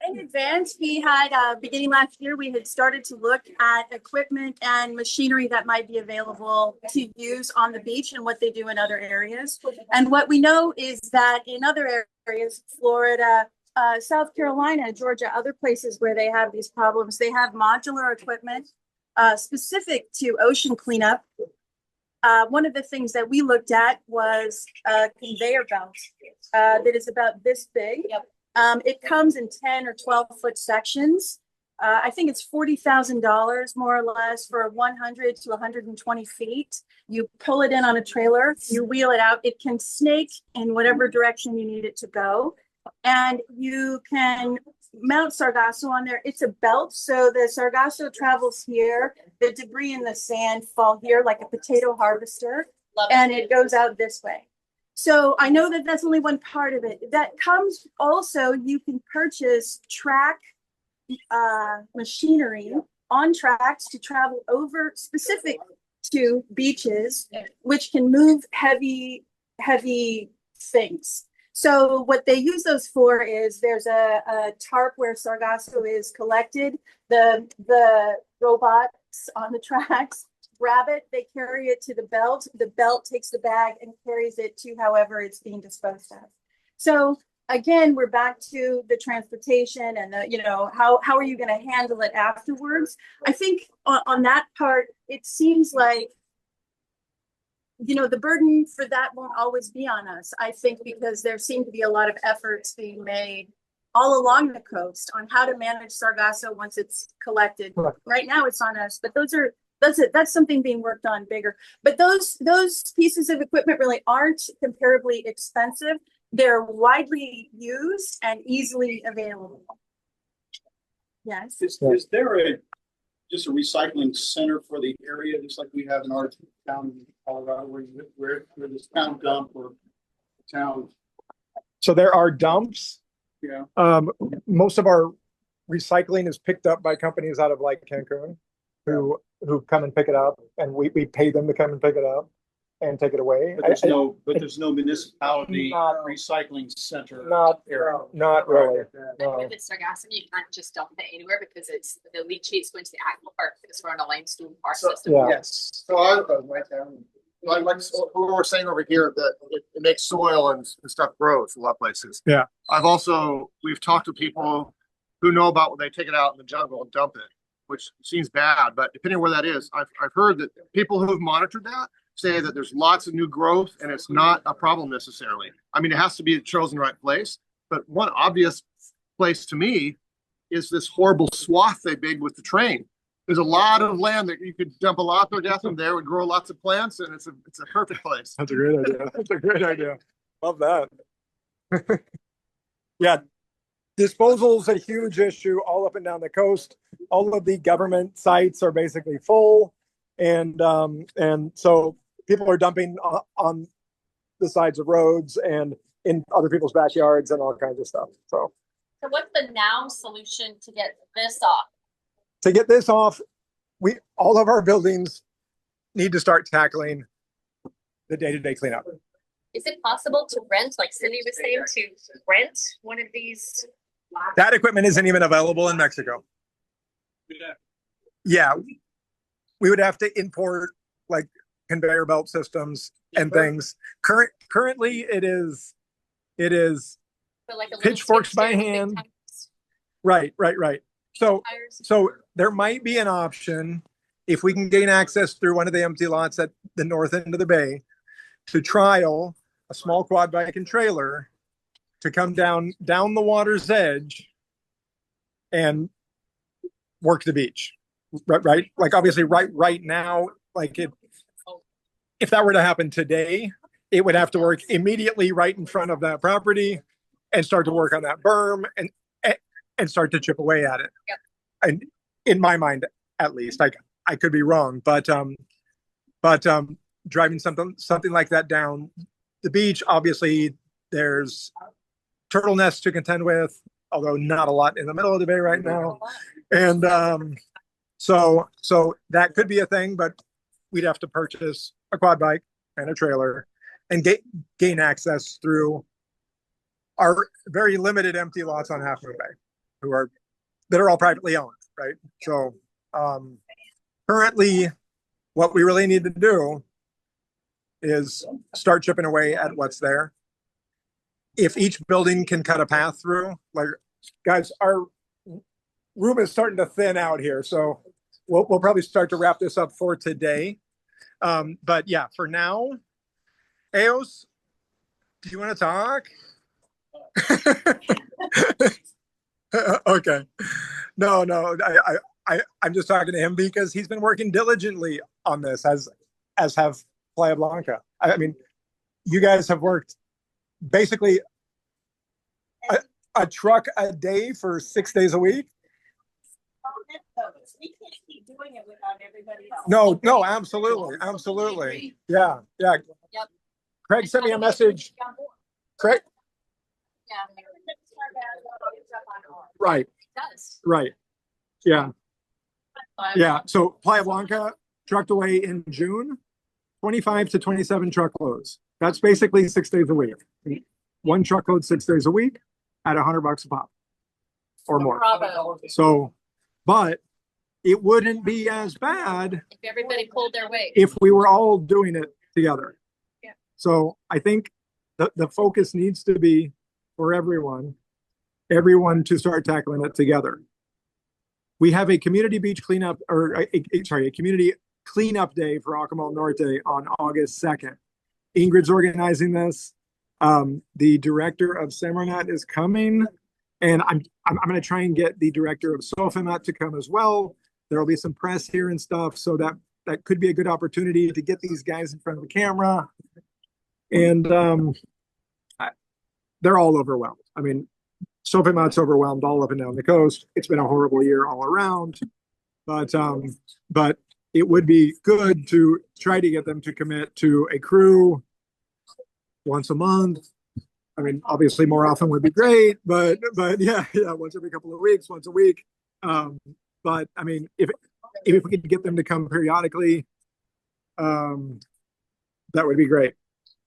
S9: in advance, we had, beginning last year, we had started to look at equipment and machinery that might be available to use on the beach and what they do in other areas. And what we know is that in other areas, Florida, South Carolina, Georgia, other places where they have these problems, they have modular equipment specific to ocean cleanup. One of the things that we looked at was a conveyor belt that is about this big. It comes in 10 or 12-foot sections. I think it's $40,000 more or less for 100 to 120 feet. You pull it in on a trailer, you wheel it out. It can snake in whatever direction you need it to go. And you can mount Sargasso on there. It's a belt, so the Sargasso travels here. The debris in the sand fall here like a potato harvester, and it goes out this way. So I know that that's only one part of it. That comes also, you can purchase track machinery on tracks to travel over specific to beaches, which can move heavy things. So what they use those for is there's a tarp where Sargasso is collected. The robots on the tracks grab it, they carry it to the belt. The belt takes the bag and carries it to however it's being disposed of. So again, we're back to the transportation and how are you going to handle it afterwards? I think on that part, it seems like the burden for that won't always be on us. I think because there seem to be a lot of efforts being made all along the coast on how to manage Sargasso once it's collected. Right now it's on us, but that's something being worked on bigger. But those pieces of equipment really aren't comparably expensive. They're widely used and easily available. Yes.
S3: Is there just a recycling center for the area, just like we have in our town in Colorado, where this town dump or town?
S1: So there are dumps.
S3: Yeah.
S1: Most of our recycling is picked up by companies out of like Cancun who come and pick it up, and we pay them to come and pick it up and take it away.
S3: But there's no municipality recycling center.
S1: Not really. No.
S2: With Sargassum, you can't just dump it anywhere because the leachate's going to the Akumal Park because we're on a limestone park system.
S1: Yeah.
S5: Yes. So I right there. Like what we were saying over here, that it makes soil and stuff grow in a lot of places.
S1: Yeah.
S5: We've talked to people who know about when they take it out in the jungle and dump it, which seems bad, but depending on where that is, I've heard that people who have monitored that say that there's lots of new growth and it's not a problem necessarily. I mean, it has to be chosen the right place, but one obvious place to me is this horrible swath they made with the train. there's a lot of land that you could dump a lot of sargassum there, would grow lots of plants, and it's a perfect place.
S1: That's a great idea. That's a great idea. Love that. Yeah. Disposal is a huge issue all up and down the coast. All of the government sites are basically full. And so people are dumping on the sides of roads and in other people's backyards and all kinds of stuff. So
S4: what's the now solution to get this off?
S1: To get this off, all of our buildings need to start tackling the day-to-day cleanup.
S4: Is it possible to rent, like Cindy was saying, to rent one of these?
S1: That equipment isn't even available in Mexico. Yeah, we would have to import like conveyor belt systems and things. Currently, it is
S4: like
S1: pitchforks by hand. Right. So there might be an option if we can gain access through one of the empty lots at the north end of the bay to trial a small quad bike and trailer to come down the water's edge and work the beach. Right? Like obviously right now, like if that were to happen today, it would have to work immediately right in front of that property and start to work on that berm and start to chip away at it.
S4: Yep.
S1: And in my mind, at least, I could be wrong, but driving something like that down the beach, obviously there's turtle nests to contend with, although not a lot in the middle of the bay right now. And so that could be a thing, but we'd have to purchase a quad bike and a trailer and gain access through our very limited empty lots on Half Moon Bay, that are all privately owned, right? So currently, what we really need to do is start chipping away at what's there. If each building can cut a path through, like guys, our room is starting to thin out here, so we'll probably start to wrap this up for today. But yeah, for now, Eos, do you want to talk? Okay. No, I'm just talking to him because he's been working diligently on this, as have Playa Blanca. I mean, you guys have worked basically a truck a day for 6 days a week.
S4: We can't keep doing it without everybody else.
S1: No, absolutely. Yeah.
S4: Yep.
S1: Craig sent me a message. Craig?
S4: Yeah.
S1: Right.
S4: It does.
S1: Right. Yeah. So Playa Blanca trucked away in June, 25 to 27 truckloads. That's basically 6 days a week. One truckload 6 days a week at $100 a pop or more.
S4: Bravo.
S1: So, but it wouldn't be as bad
S4: If everybody pulled their weight.
S1: if we were all doing it together.
S4: Yeah.
S1: So I think the focus needs to be for everyone to start tackling it together. We have a community beach cleanup, or a community cleanup day for Akumal Norte on August 2nd. Ingrid's organizing this. The director of Semarnat is coming, and I'm going to try and get the director of Sofimat to come as well. There will be some press here and stuff, so that could be a good opportunity to get these guys in front of the camera. And they're all overwhelmed. I mean, Sofimat's overwhelmed all up and down the coast. It's been a horrible year all around, but it would be good to try to get them to commit to a crew once a month. I mean, obviously more often would be great, but yeah, once every couple of weeks, once a week. But I mean, if we could get them to come periodically, that would be great.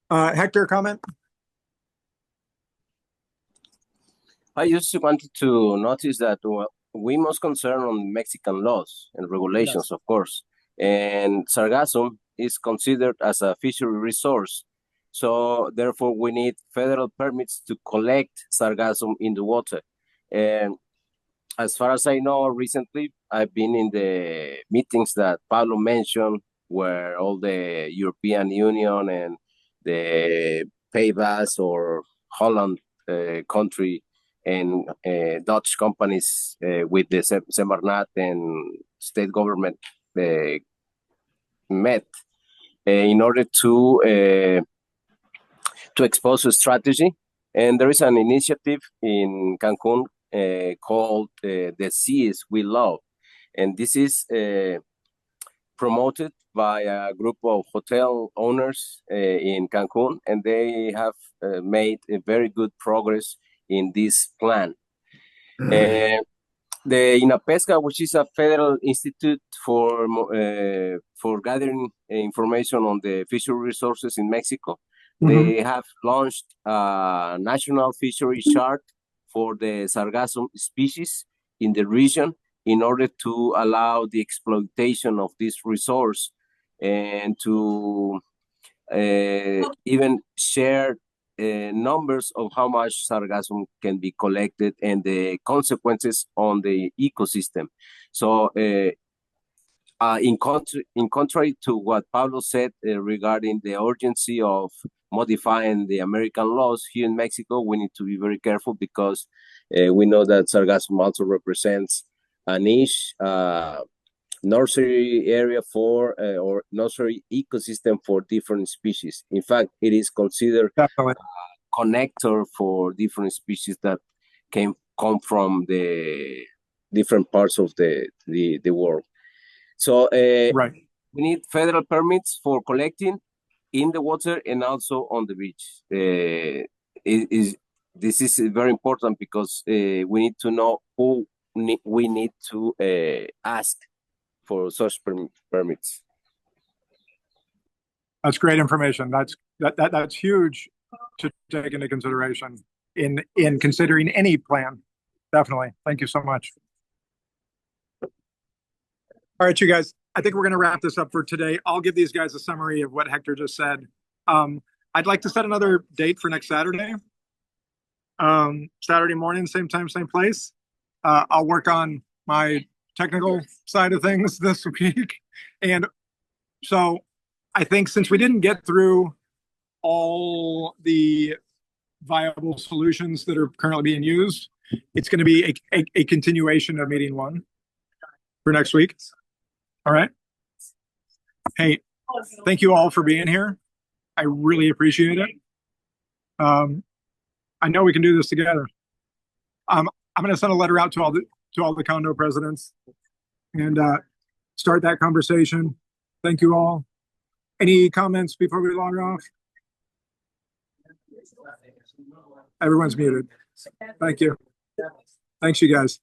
S1: Hector, comment?
S19: I just wanted to notice that we must concern on Mexican laws and regulations, yes, of course. And sargassum is considered as a fishery resource. So therefore, we need federal permits to collect sargassum in the water. And as far as I know, recently, I've been in the meetings that Pablo mentioned, where all the European Union and the Pays-Bas or Holland country and Dutch companies with the Semarnat and state government met in order to expose a strategy. And there is an initiative in Cancun called The Seas We Love. And this is promoted by a group of hotel owners in Cancun, and they have made a very good progress in this plan. The INAPESCA, which is a federal institute for gathering information on the fishery resources in Mexico, they have launched a national fishery chart for the Sargassum species in the region in order to allow the exploitation of this resource and to even share numbers of how much sargassum can be collected and the consequences on the ecosystem. So in contrary to what Pablo said regarding the urgency of modifying the American laws, here in Mexico, we need to be very careful because we know that sargassum also represents a niche nursery area for or nursery ecosystem for different species. In fact, it is considered a connector for different species that come from the different parts of the world. So we need federal permits for collecting in the water and also on the beach. This is very important because we need to know who we need to ask for such permits.
S1: That's great information. That's huge to take into consideration in considering any plan. Definitely. Thank you so much. All right, you guys, I think we're going to wrap this up for today. I'll give these guys a summary of what Hector just said. I'd like to set another date for next Saturday. Saturday morning, same time, same place. I'll work on my technical side of things this week. And so I think since we didn't get through all the viable solutions that are currently being used, it's going to be a continuation of meeting one for next week. All right. Hey, thank you all for being here. I really appreciate it. I know we can do this together. I'm going to send a letter out to all the condo presidents and start that conversation. Thank you all. Any comments before we log off? Everyone's muted. Thank you. Thanks, you guys.